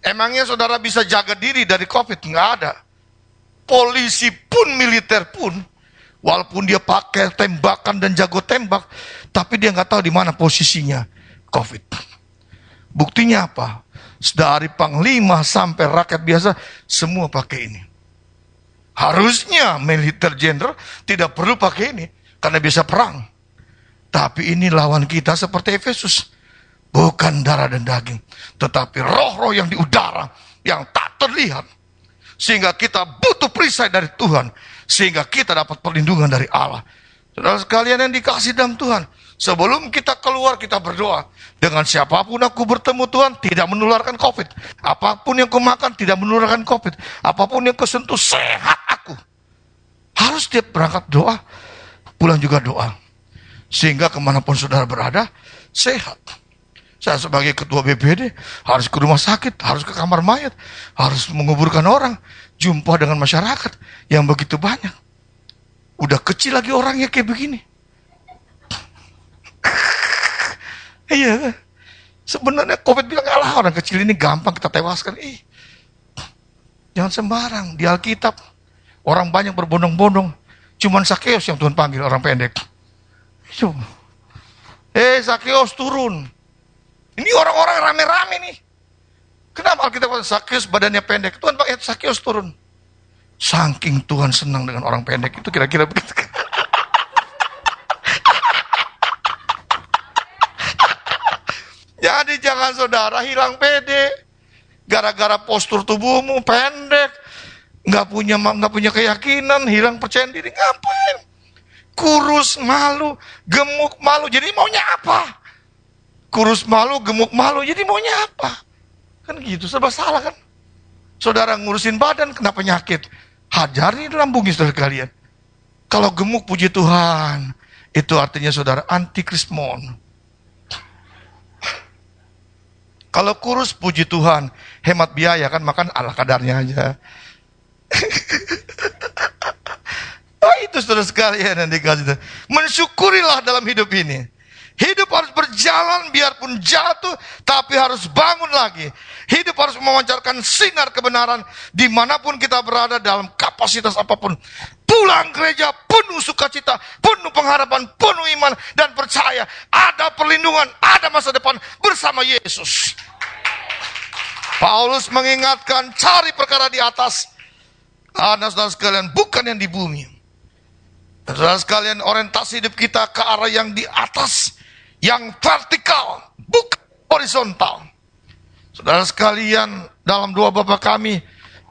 Emangnya saudara bisa jaga diri dari COVID? Enggak ada. Polisi pun, militer pun, walaupun dia pakai tembakan dan jago tembak, tapi dia nggak tahu di mana posisinya COVID. Buktinya apa? Dari panglima sampai rakyat biasa, semua pakai ini. Harusnya militer jenderal tidak perlu pakai ini, karena bisa perang. Tapi ini lawan kita seperti Efesus. Bukan darah dan daging, tetapi roh-roh yang di udara, yang tak terlihat. Sehingga kita butuh perisai dari Tuhan, sehingga kita dapat perlindungan dari Allah. Saudara sekalian yang dikasih dalam Tuhan, sebelum kita keluar, kita berdoa. Dengan siapapun aku bertemu Tuhan, tidak menularkan COVID. Apapun yang kumakan, tidak menularkan COVID. Apapun yang kusentuh, sehat aku. Harus tiap berangkat doa, pulang juga doa. Sehingga kemanapun saudara berada, sehat. Saya sebagai ketua BPD, harus ke rumah sakit, harus ke kamar mayat, harus menguburkan orang, jumpa dengan masyarakat yang begitu banyak. Udah kecil lagi orangnya kayak begini. Iya, sebenarnya COVID bilang, alah orang kecil ini gampang kita tewaskan. Jangan sembarang. Di Alkitab, orang banyak berbondong-bondong. Cuman Sakeus yang Tuhan panggil, orang pendek. Sakeus turun. Ini orang-orang rame-rame nih. Kenapa Alkitab kata Sakeus badannya pendek? Tuhan pakai Sakeus turun. Saking Tuhan senang dengan orang pendek itu kira-kira begitu. Jadi jangan saudara hilang pede. Gara-gara postur tubuhmu pendek, nggak punya keyakinan, hilang percaya diri, ngapain? Kurus, malu, gemuk, malu. Jadi maunya apa? Kurus, malu, gemuk, malu. Jadi maunya apa? Kan gitu, serba salah kan? Saudara ngurusin badan, kena penyakit. Hajari lambungnya saudara kalian. Kalau gemuk, puji Tuhan. Itu artinya saudara antikrismon. Kalau kurus, puji Tuhan. Hemat biaya kan, makan ala kadarnya aja. Oh, itu saudara sekalian yang dikasih. Mensyukurilah dalam hidup ini. Hidup harus berjalan biarpun jatuh, tapi harus bangun lagi. Hidup harus memancarkan sinar kebenaran dimanapun kita berada dalam kapasitas apapun. Pulang gereja penuh sukacita, penuh pengharapan, penuh iman dan percaya. Ada perlindungan, ada masa depan bersama Yesus. Paulus mengingatkan, cari perkara di atas. Saudara sekalian, bukan yang di bumi. Saudara sekalian, orientasi hidup kita ke arah yang di atas, yang vertikal, bukan horizontal. Saudara sekalian, dalam doa Bapa kami,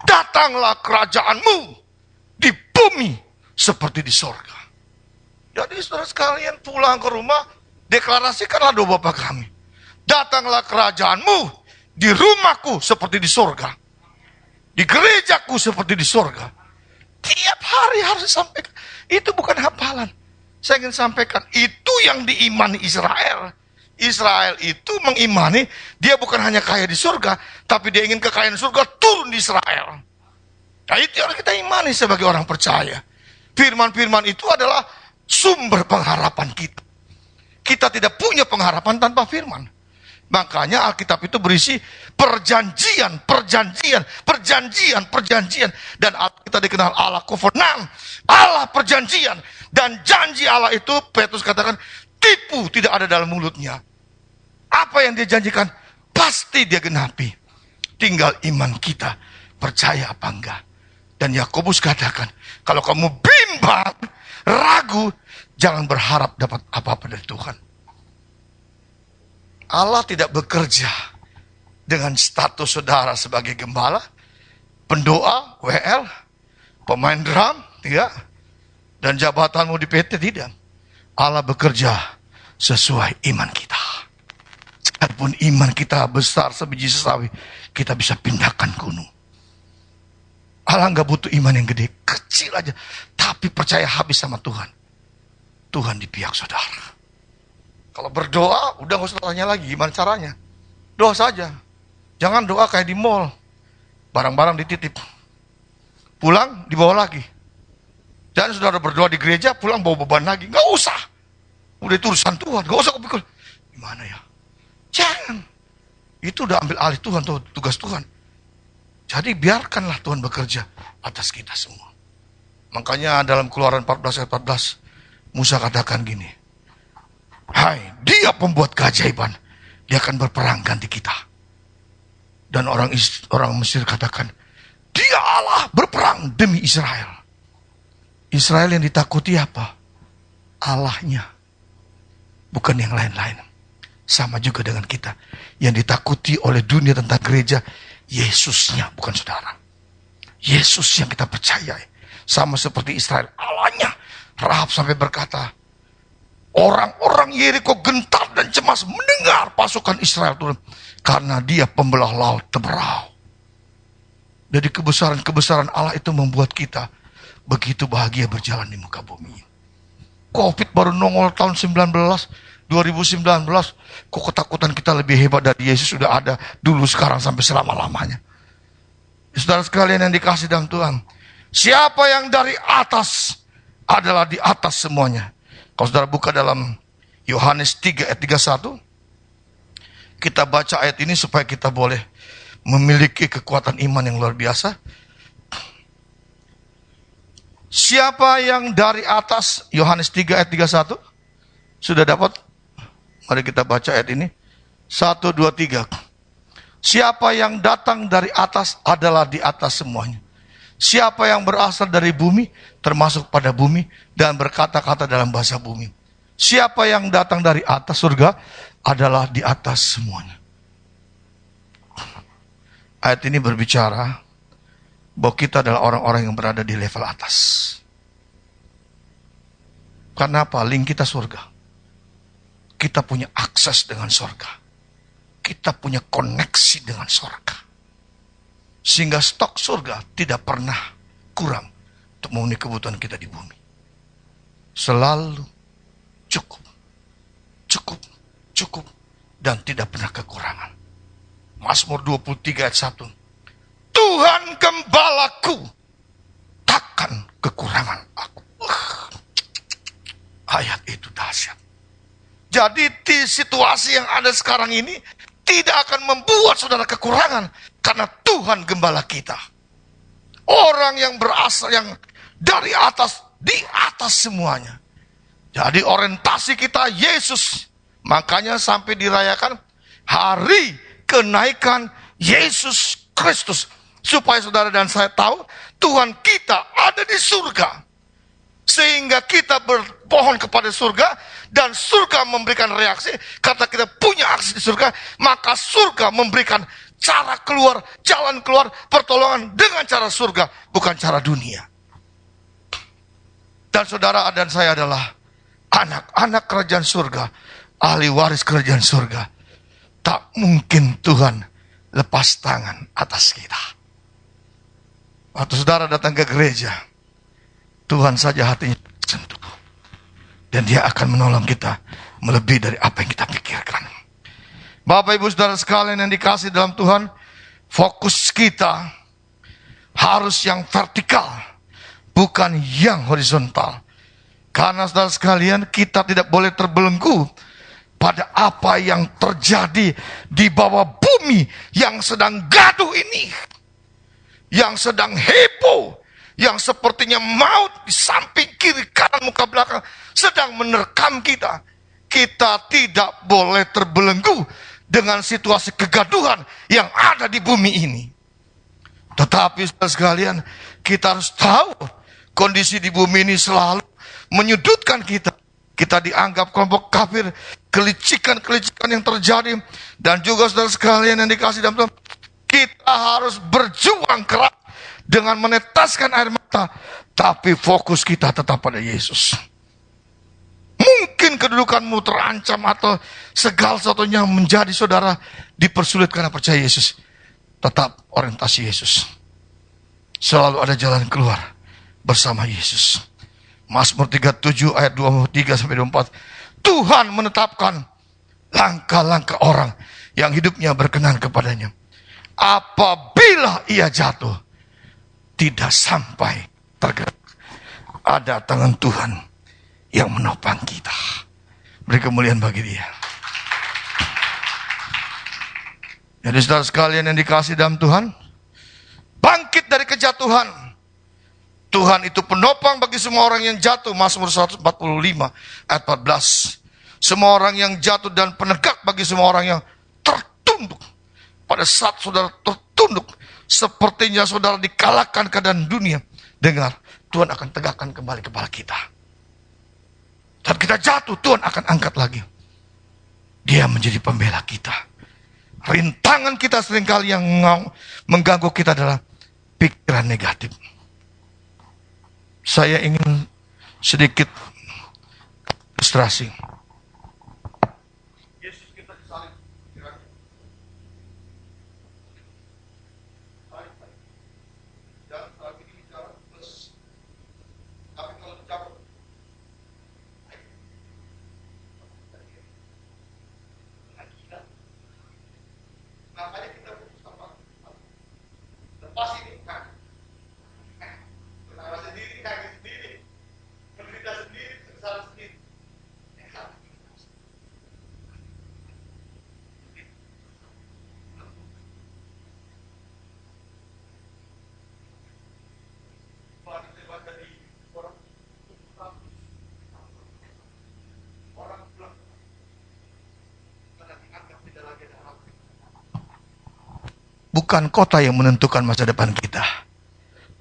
datanglah kerajaanmu di bumi seperti di sorga. Jadi saudara sekalian pulang ke rumah, deklarasikanlah doa Bapa kami. Datanglah kerajaanmu di rumahku seperti di sorga. Di gerejaku seperti di sorga. Tiap hari harus disampaikan. Itu bukan hafalan. Saya ingin sampaikan, itu yang diimani Israel. Israel itu mengimani, dia bukan hanya kaya di surga, tapi dia ingin kekayaan surga turun di Israel. Nah, itu yang kita imani sebagai orang percaya. Firman-firman itu adalah sumber pengharapan kita. Kita tidak punya pengharapan tanpa firman. Makanya Alkitab itu berisi perjanjian. Dan kita dikenal Allah covenant, Allah perjanjian. Dan janji Allah itu, Petrus katakan, tipu tidak ada dalam mulutnya. Apa yang dia janjikan, pasti dia genapi. Tinggal iman kita, percaya apa enggak. Dan Yakobus katakan, kalau kamu bimbang, ragu, jangan berharap dapat apa-apa dari Tuhan. Allah tidak bekerja dengan status saudara sebagai gembala, pendoa, WL, pemain drum, tidak. Dan jabatanmu di PT, tidak. Allah bekerja sesuai iman kita. Sekalipun iman kita besar sebiji sesawi, kita bisa pindahkan gunung. Allah nggak butuh iman yang gede, kecil aja. Tapi percaya habis sama Tuhan. Tuhan di pihak saudara. Kalau berdoa, udah gak usah tanya lagi gimana caranya. Doa saja. Jangan doa kayak di mall. Barang-barang dititip. Pulang, dibawa lagi. Dan saudara berdoa di gereja, pulang bawa beban lagi. Gak usah. Udah itu urusan Tuhan. Gak usah kepikir. Gimana ya? Jangan. Itu udah ambil alih Tuhan, tugas Tuhan. Jadi biarkanlah Tuhan bekerja atas kita semua. Makanya dalam Keluaran 14 ayat 14, Musa katakan gini. Hai, dia pembuat keajaiban. Dia akan berperang ganti kita. Dan orang Mesir katakan, dia Allah berperang demi Israel. Israel yang ditakuti apa? Allahnya. Bukan yang lain-lain. Sama juga dengan kita. Yang ditakuti oleh dunia tentang gereja, Yesusnya, bukan saudara. Yesus yang kita percayai. Sama seperti Israel, Allahnya. Rahab sampai berkata, orang-orang Yeriko gentar dan cemas mendengar pasukan Israel turun. Karena dia pembelah laut Teberau. Dari kebesaran-kebesaran Allah itu membuat kita begitu bahagia berjalan di muka bumi. Covid baru nongol tahun 2019. Kok ketakutan kita lebih hebat dari Yesus sudah ada dulu, sekarang, sampai selama-lamanya. Saudara sekalian yang dikasih dalam Tuhan. Siapa yang dari atas adalah di atas semuanya. Kalau saudara buka dalam Yohanes 3 ayat 31, kita baca ayat ini supaya kita boleh memiliki kekuatan iman yang luar biasa. Siapa yang dari atas, Yohanes 3 ayat 31, sudah dapat? Mari kita baca ayat ini. 1, 2, 3. Siapa yang datang dari atas adalah di atas semuanya. Siapa yang berasal dari bumi, termasuk pada bumi, dan berkata-kata dalam bahasa bumi. Siapa yang datang dari atas surga, adalah di atas semuanya. Ayat ini berbicara bahwa kita adalah orang-orang yang berada di level atas. Karena apa? Link kita surga. Kita punya akses dengan surga. Kita punya koneksi dengan surga. Sehingga stok surga tidak pernah kurang untuk memenuhi kebutuhan kita di bumi. Selalu cukup, cukup, cukup, dan tidak pernah kekurangan. Mazmur 23 ayat 1. Tuhan gembalaku, takkan kekurangan aku. Ayat itu dahsyat. Jadi di situasi yang ada sekarang ini tidak akan membuat saudara kekurangan, karena Tuhan gembala kita. Orang yang berasal yang dari atas, di atas semuanya. Jadi orientasi kita Yesus. Makanya sampai dirayakan hari kenaikan Yesus Kristus. Supaya saudara dan saya tahu Tuhan kita ada di surga. Sehingga kita berpohon kepada surga, dan surga memberikan reaksi. Karena kita punya akses di surga, maka surga memberikan cara keluar, jalan keluar, pertolongan dengan cara surga, bukan cara dunia. Dan saudara dan saya adalah anak-anak kerajaan surga, ahli waris kerajaan surga. Tak mungkin Tuhan lepas tangan atas kita. Waktu saudara datang ke gereja, Tuhan saja hatinya sentuh. Dan dia akan menolong kita melebihi dari apa yang kita pikirkan. Bapak ibu saudara sekalian yang dikasih dalam Tuhan, fokus kita harus yang vertikal, bukan yang horizontal. Karena saudara sekalian, kita tidak boleh terbelenggu pada apa yang terjadi di bawah bumi yang sedang gaduh ini. Yang sedang heboh, yang sepertinya maut di samping kiri kanan muka belakang sedang menerkam kita. Kita tidak boleh terbelenggu dengan situasi kegaduhan yang ada di bumi ini. Tetapi saudara sekalian, kita harus tahu kondisi di bumi ini selalu menyudutkan kita. Kita dianggap kelompok kafir, kelicikan-kelicikan yang terjadi. Dan juga saudara sekalian yang dikasih dalam Tuhan, kita harus berjuang keras dengan menetaskan air mata, tapi fokus kita tetap pada Yesus. Mungkin kedudukanmu terancam atau segala sesuatunya menjadi saudara dipersulit karena percaya Yesus. Tetap orientasi Yesus. Selalu ada jalan keluar bersama Yesus. Mazmur 37 ayat 23-24. Tuhan menetapkan langkah-langkah orang yang hidupnya berkenan kepadanya. Apabila ia jatuh, tidak sampai tergerak. Ada tangan Tuhan yang menopang kita. Beri kemuliaan bagi dia. Jadi saudara sekalian yang dikasih dalam Tuhan, bangkit dari kejatuhan. Tuhan itu penopang bagi semua orang yang jatuh. Mazmur 145 ayat 14. Semua orang yang jatuh dan penegak bagi semua orang yang tertunduk. Pada saat saudara tertunduk, sepertinya saudara dikalahkan keadaan dunia. Dengar, Tuhan akan tegakkan kembali kepala kita. Saat kita jatuh, Tuhan akan angkat lagi. Dia menjadi pembela kita. Rintangan kita seringkali yang mengganggu kita adalah pikiran negatif. Saya ingin sedikit ilustrasi. Yesus kita disalib. Jangan salib ini bicara plus. Tapi kalau dicabut, makanya kita putus apa? Lepas ini. Kenapa sendiri, kaki sendiri, menderita sendiri, sengsara sendiri. Bukan kota yang menentukan masa depan kita,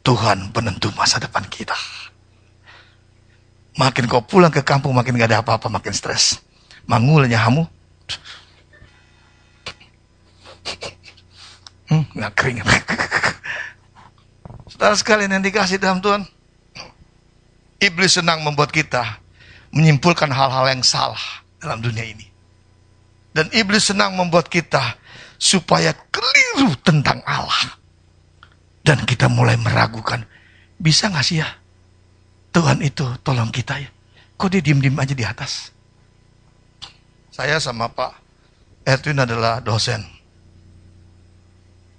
Tuhan penentu masa depan kita. Makin kau pulang ke kampung, makin gak ada apa-apa, makin stres. Mangulnya hamu. Nggak kering. Saudara sekalian yang dikasih dalam Tuhan, iblis senang membuat kita menyimpulkan hal-hal yang salah dalam dunia ini. Dan iblis senang membuat kita supaya keliru tentang Allah. Dan kita mulai meragukan, bisa gak sih ya Tuhan itu tolong kita ya? Kok dia diem-diem aja di atas? Saya sama Pak Edwin adalah dosen.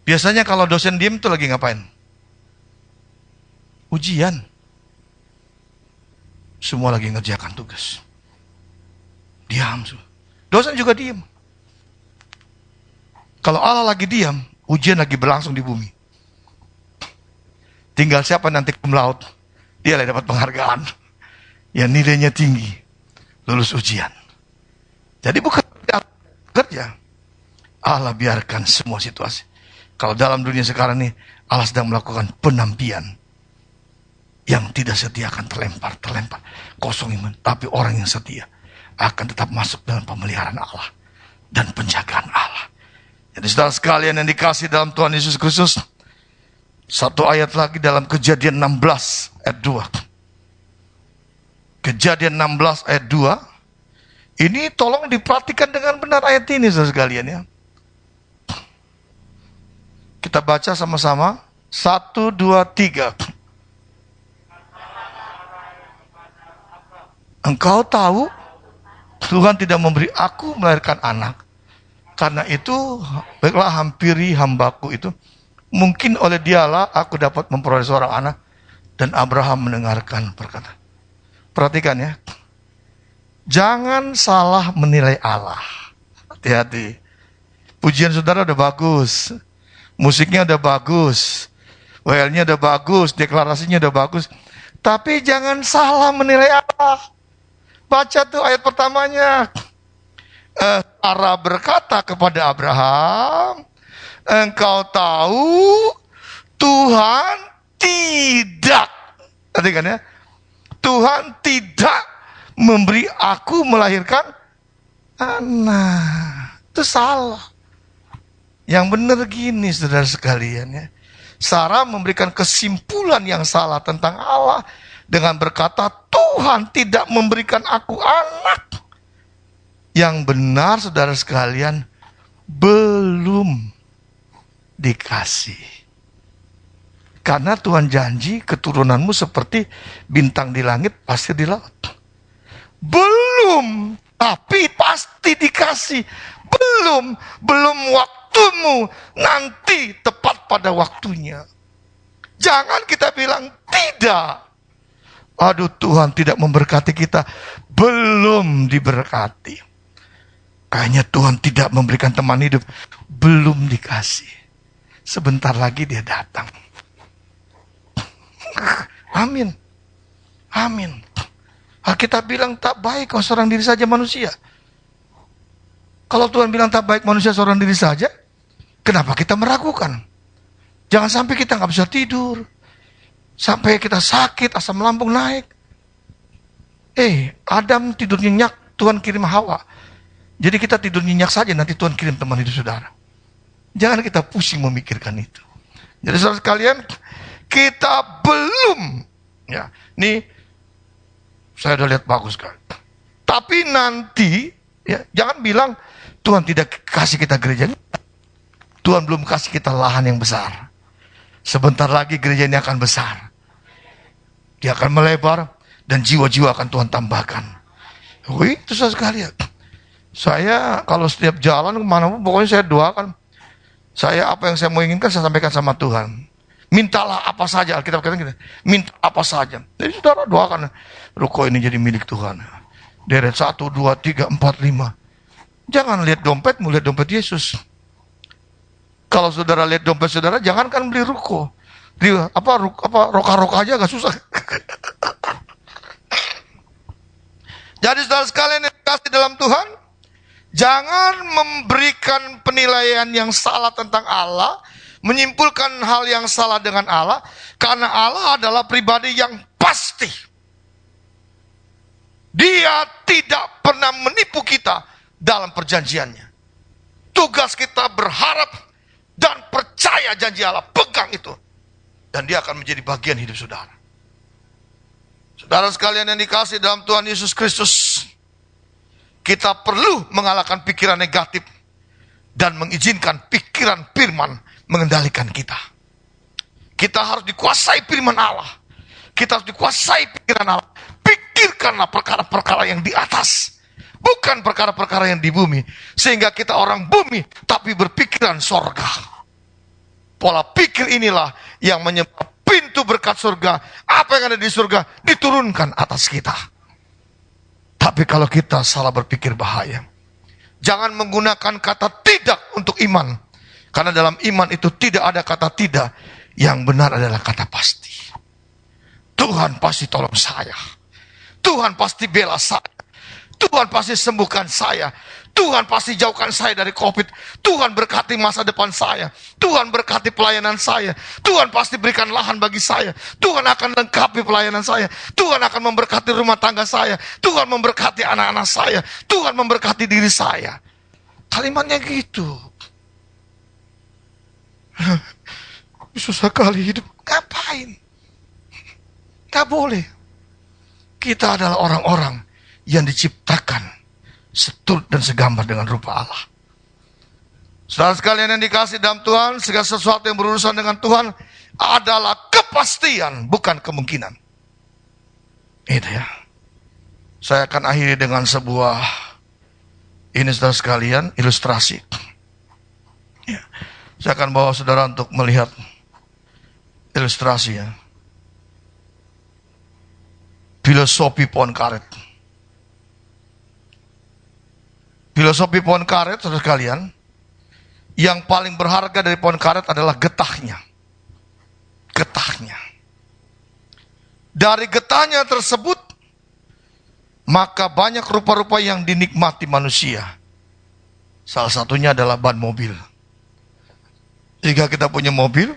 Biasanya kalau dosen diem tuh lagi ngapain? Ujian. Semua lagi ngerjakan tugas. Diam. Dosen juga diem. Kalau Allah lagi diam, ujian lagi berlangsung di bumi. Tinggal siapa nanti cum laude, dia dapat penghargaan. Yang nilainya tinggi, lulus ujian. Jadi bukan kerja. Allah biarkan semua situasi. Kalau dalam dunia sekarang ini, Allah sedang melakukan penampian. Yang tidak setia akan terlempar. Kosong iman. Tapi orang yang setia akan tetap masuk dalam pemeliharaan Allah. Dan penjagaan Allah. Jadi saudara sekalian yang dikasih dalam Tuhan Yesus Kristus. Satu ayat lagi dalam Kejadian 16 ayat 2. Kejadian 16 ayat 2. Ini tolong diperhatikan dengan benar ayat ini saudara sekalian ya. Kita baca sama-sama. 1, 2, 3. Engkau tahu Tuhan tidak memberi aku melahirkan anak. Karena itu baiklah hampiri hambaku itu. Mungkin oleh dialah aku dapat memperoleh seorang anak. Dan Abraham mendengarkan perkataan. Perhatikan ya. Jangan salah menilai Allah. Hati-hati. Pujian saudara udah bagus. Musiknya udah bagus. WL-nya udah bagus. Deklarasinya udah bagus. Tapi jangan salah menilai Allah. Baca tuh ayat pertamanya. Sarah berkata kepada Abraham, engkau tahu Tuhan tidak. Perhatikan ya. Tuhan tidak memberi aku melahirkan anak. Itu salah. Yang benar gini saudara sekalian ya. Sarah memberikan kesimpulan yang salah tentang Allah dengan berkata Tuhan tidak memberikan aku anak. Yang benar saudara sekalian belum dikasih. Karena Tuhan janji keturunanmu seperti bintang di langit, pasir di laut. Belum, tapi pasti dikasih. Belum waktumu, nanti tepat pada waktunya. Jangan kita bilang tidak. Aduh Tuhan tidak memberkati kita. Belum diberkati. Kayaknya Tuhan tidak memberikan teman hidup. Belum dikasih. Sebentar lagi dia datang. Amin. Alkitab bilang tak baik kau seorang diri saja manusia. Kalau Tuhan bilang tak baik manusia seorang diri saja, kenapa kita meragukan? Jangan sampai kita gak bisa tidur. Sampai kita sakit, asam lambung naik. Adam tidur nyenyak, Tuhan kirim Hawa. Jadi kita tidur nyenyak saja, nanti Tuhan kirim teman hidup saudara. Jangan kita pusing memikirkan itu. Jadi saudara sekalian, kita belum. Ya, nih saya udah lihat bagus kan. Tapi nanti, ya, jangan bilang Tuhan tidak kasih kita gereja. Tuhan belum kasih kita lahan yang besar. Sebentar lagi gereja ini akan besar. Dia akan melebar dan jiwa-jiwa akan Tuhan tambahkan. Itu saudara sekalian. Saya kalau setiap jalan kemanapun pokoknya saya doakan. Saya apa yang saya mau inginkan saya sampaikan sama Tuhan. Mintalah apa saja. Alkitab katakan gitu. Minta apa saja. Jadi saudara doakan. Ruko ini jadi milik Tuhan. Deret 1, 2, 3, 4, 5. Jangan lihat dompetmu, lihat dompet Yesus. Kalau saudara lihat dompet saudara, jangankan beli ruko. Roka-roka aja agak susah. Jadi saudara sekalian yang dikasih dalam Tuhan, jangan memberikan penilaian yang salah tentang Allah menyimpulkan hal yang salah dengan Allah, karena Allah adalah pribadi yang pasti. Dia tidak pernah menipu kita dalam perjanjiannya. Tugas kita berharap dan percaya janji Allah, pegang itu. Dan dia akan menjadi bagian hidup saudara. Saudara sekalian yang dikasihi dalam Tuhan Yesus Kristus, kita perlu mengalahkan pikiran negatif dan mengizinkan pikiran firman mengendalikan kita. Kita harus dikuasai firman Allah. Kita harus dikuasai pikiran Allah. Pikirkanlah perkara-perkara yang di atas, bukan perkara-perkara yang di bumi. Sehingga kita orang bumi, tapi berpikiran sorga. Pola pikir inilah yang menyebabkan pintu berkat surga, apa yang ada di surga, diturunkan atas kita. Tapi kalau kita salah berpikir, bahaya. Jangan menggunakan kata tidak untuk iman. Karena dalam iman itu tidak ada kata tidak. Yang benar adalah kata pasti. Tuhan pasti tolong saya. Tuhan pasti bela saya. Tuhan pasti sembuhkan saya. Tuhan pasti jauhkan saya dari COVID. Tuhan berkati masa depan saya. Tuhan berkati pelayanan saya. Tuhan pasti berikan lahan bagi saya. Tuhan akan lengkapi pelayanan saya. Tuhan akan memberkati rumah tangga saya. Tuhan memberkati anak-anak saya. Tuhan memberkati diri saya. Kalimatnya gitu. Susah kali hidup. Ngapain? Gak boleh. Kita adalah orang-orang yang diciptakan seturut dan segambar dengan rupa Allah. Saudara sekalian yang dikasihi dalam Tuhan, segala sesuatu yang berurusan dengan Tuhan adalah kepastian, bukan kemungkinan. Itu ya. Saya akan akhiri dengan sebuah, ini saudara sekalian, ilustrasi. Ya. Saya akan bawa saudara untuk melihat ilustrasi ya. Filosofi pohon karet. Filosofi pohon karet, saudara sekalian, yang paling berharga dari pohon karet adalah getahnya. Getahnya. Dari getahnya tersebut, maka banyak rupa-rupa yang dinikmati manusia. Salah satunya adalah ban mobil. Jika kita punya mobil,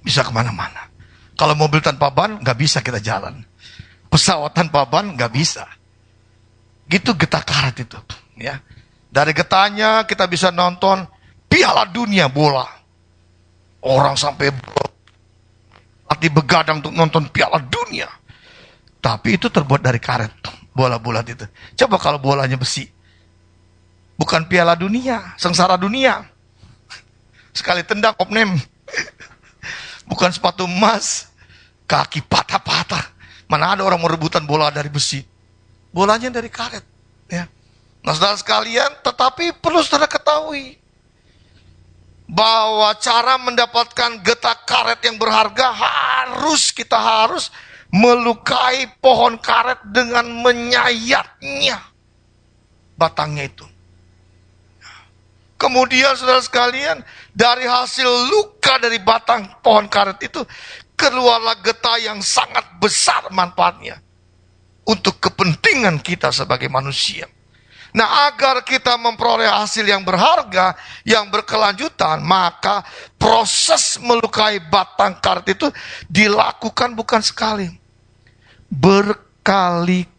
bisa kemana-mana. Kalau mobil tanpa ban, nggak bisa kita jalan. Pesawat tanpa ban, nggak bisa. Gitu getah karet itu. Ya. Dari getahnya kita bisa nonton Piala Dunia bola. Orang sampai hati begadang untuk nonton Piala Dunia. Tapi itu terbuat dari karet. Bola-bola itu. Coba kalau bolanya besi. Bukan Piala Dunia, sengsara dunia. Sekali tendang opnem. Bukan sepatu emas. Kaki patah-patah. Mana ada orang mau rebutan bola dari besi. Bolanya dari karet. Ya. Nah saudara sekalian, tetapi perlu saudara ketahui. Bahwa cara mendapatkan getah karet yang berharga, kita harus melukai pohon karet dengan menyayatnya batangnya itu. Kemudian saudara sekalian, dari hasil luka dari batang pohon karet itu, keluarlah getah yang sangat besar manfaatnya untuk kepentingan kita sebagai manusia. Nah, agar kita memperoleh hasil yang berharga, yang berkelanjutan, maka proses melukai batang karet itu dilakukan bukan sekali, berkali-kali,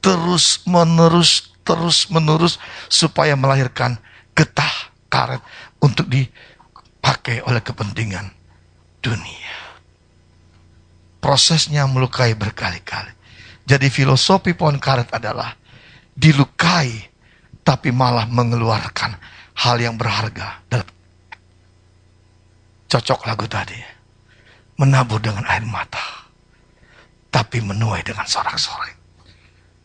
terus menerus, supaya melahirkan getah karet untuk dipakai oleh kepentingan dunia. Prosesnya melukai berkali-kali. Jadi filosofi pohon karet adalah dilukai, tapi malah mengeluarkan hal yang berharga. Cocok lagu tadi. Menabur dengan air mata, tapi menuai dengan sorak-sorai.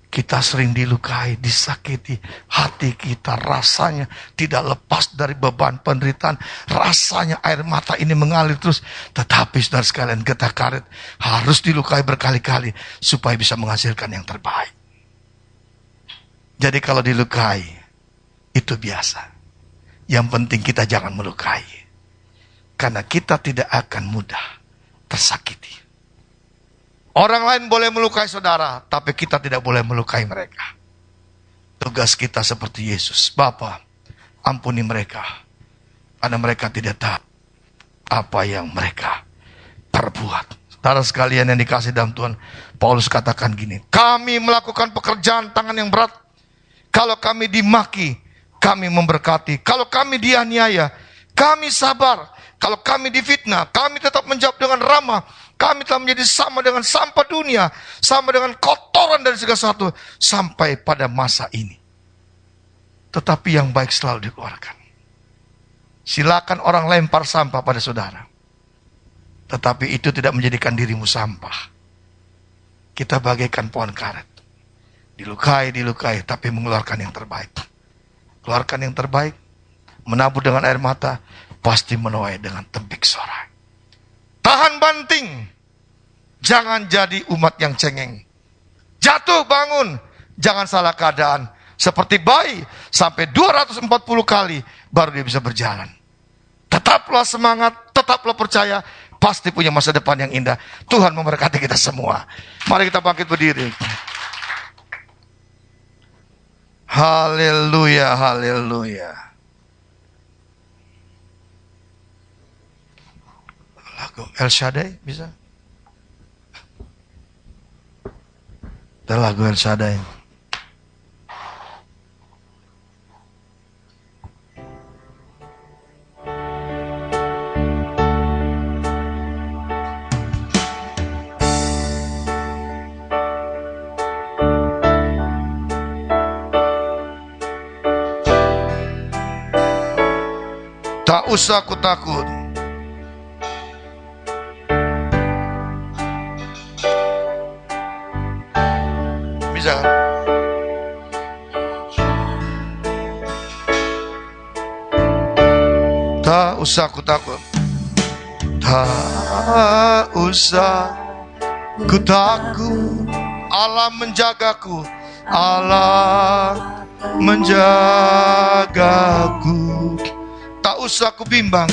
Kita sering dilukai, disakiti, hati kita rasanya tidak lepas dari beban penderitaan. Rasanya air mata ini mengalir terus. Tetapi saudara sekalian, getah karet harus dilukai berkali-kali supaya bisa menghasilkan yang terbaik. Jadi kalau dilukai, itu biasa. Yang penting kita jangan melukai. Karena kita tidak akan mudah tersakiti. Orang lain boleh melukai saudara, tapi kita tidak boleh melukai mereka. Tugas kita seperti Yesus. Bapa, Ampuni mereka, karena mereka tidak tahu apa yang mereka perbuat. Saudara sekalian yang dikasih dalam Tuhan, Paulus katakan gini, kami melakukan pekerjaan tangan yang berat. Kalau kami dimaki, kami memberkati. Kalau kami dianiaya, kami sabar. Kalau kami difitnah, kami tetap menjawab dengan ramah. Kami telah menjadi sama dengan sampah dunia, sama dengan kotoran dari segala sesuatu, sampai pada masa ini. Tetapi yang baik selalu dikeluarkan. Silakan orang lempar sampah pada saudara, tetapi itu tidak menjadikan dirimu sampah. Kita bagaikan pohon karet, dilukai, tapi mengeluarkan yang terbaik. Keluarkan yang terbaik, menabur dengan air mata, pasti menuai dengan tembik sorai. Tahan banting, jangan jadi umat yang cengeng. Jatuh bangun, jangan salah keadaan. Seperti bayi, sampai 240 kali baru dia bisa berjalan. Tetaplah semangat, tetaplah percaya, pasti punya masa depan yang indah. Tuhan memberkati kita semua. Mari kita bangkit berdiri. Haleluya, haleluya. Lagu El Shaddai bisa? Ada lagu El Shaddai. Tak usah aku takut. Bisa kan? Tak usah aku takut. Tak usah ku takut. Allah menjagaku. Allah menjagaku. Tak usah ku bimbang,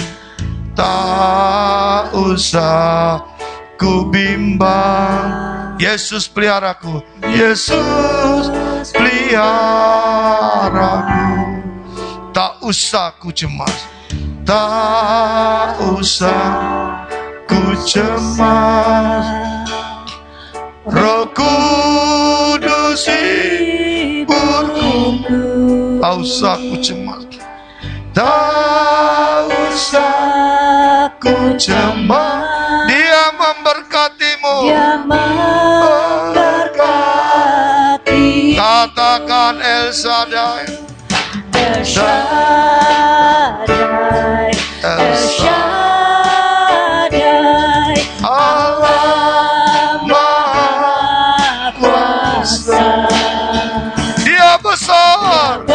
tak usah ku bimbang. Yesus peliharaku, Yesus peliharaku. Tak usah ku cemas, tak usah ku cemas. Roh Kudus hiburku, tak usah ku cemas. Tak usah ku cemas, Dia memberkatimu. Dia memberkati. Katakan El Shaddai, El Shaddai, El Shaddai, Allah Maha Kuasa. Dia besar,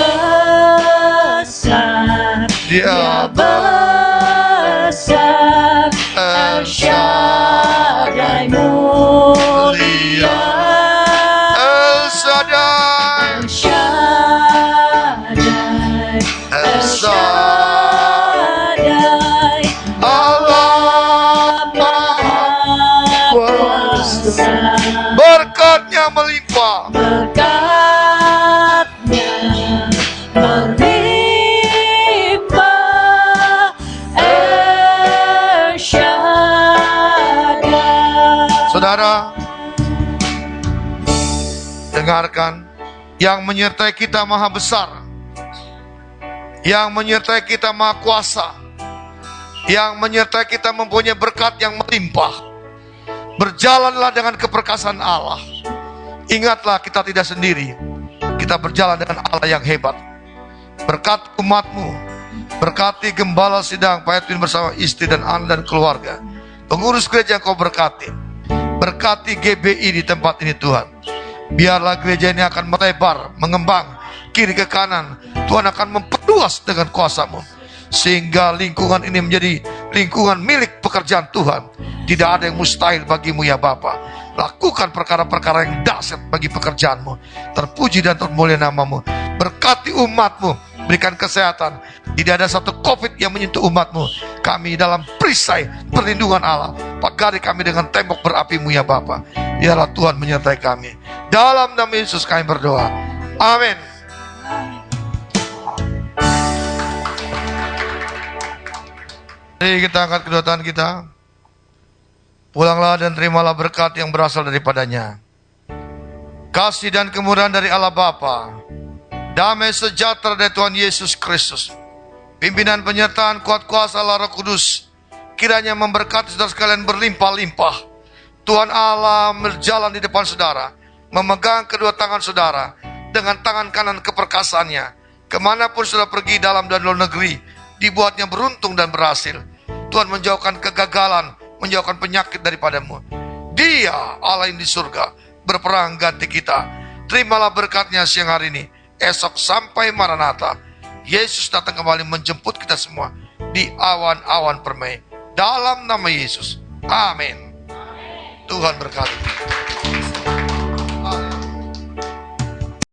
Dia besar, El Shaddai mulia, El Shaddai, El Shaddai, El Shaddai, Allah Maha Kuasa. Berkatnya melimpah, berkatnya melimpah. Saudara, dengarkan, yang menyertai kita maha besar, yang menyertai kita maha kuasa, yang menyertai kita mempunyai berkat yang melimpah. Berjalanlah dengan keperkasaan Allah. Ingatlah, kita tidak sendiri, kita berjalan dengan Allah yang hebat. Berkat umatmu, berkati gembala sidang Pak Edwin bersama istri dan anak dan keluarga, pengurus gereja yang kau berkati. Berkati GBI di tempat ini Tuhan. Biarlah gereja ini akan melebar, mengembang, kiri ke kanan. Tuhan akan memperluas dengan kuasa-Mu, sehingga lingkungan ini menjadi lingkungan milik pekerjaan Tuhan. Tidak ada yang mustahil bagimu ya Bapa. Lakukan perkara-perkara yang dahsyat bagi pekerjaan-Mu. Terpuji dan termulia nama-Mu. Berkati umat-Mu, berikan kesehatan. Tidak ada satu COVID yang menyentuh umat-Mu. Kami dalam perisai perlindungan Allah. Pagari kami dengan tembok berapi-Mu ya Bapa. Biarlah Tuhan menyertai kami. Dalam nama Yesus kami berdoa. Amin. Mari kita angkat kedua tangan kita. Pulanglah dan terimalah berkat yang berasal daripadanya. Kasih dan kemurahan dari Allah Bapa, damai sejahtera dari Tuhan Yesus Kristus, pimpinan penyertaan kuat kuasa Allah Roh Kudus, kiranya memberkati saudara sekalian berlimpah-limpah. Tuhan Allah berjalan di depan saudara, memegang kedua tangan saudara dengan tangan kanan keperkasaannya. Kemanapun saudara pergi dalam dan luar negeri, dibuatnya beruntung dan berhasil. Tuhan menjauhkan kegagalan, menjauhkan penyakit daripadamu. Dia Allah yang di surga berperang ganti kita. Terimalah berkatnya siang hari ini, esok sampai Maranatha. Yesus datang kembali menjemput kita semua di awan-awan permai. Dalam nama Yesus, amin. Tuhan berkati.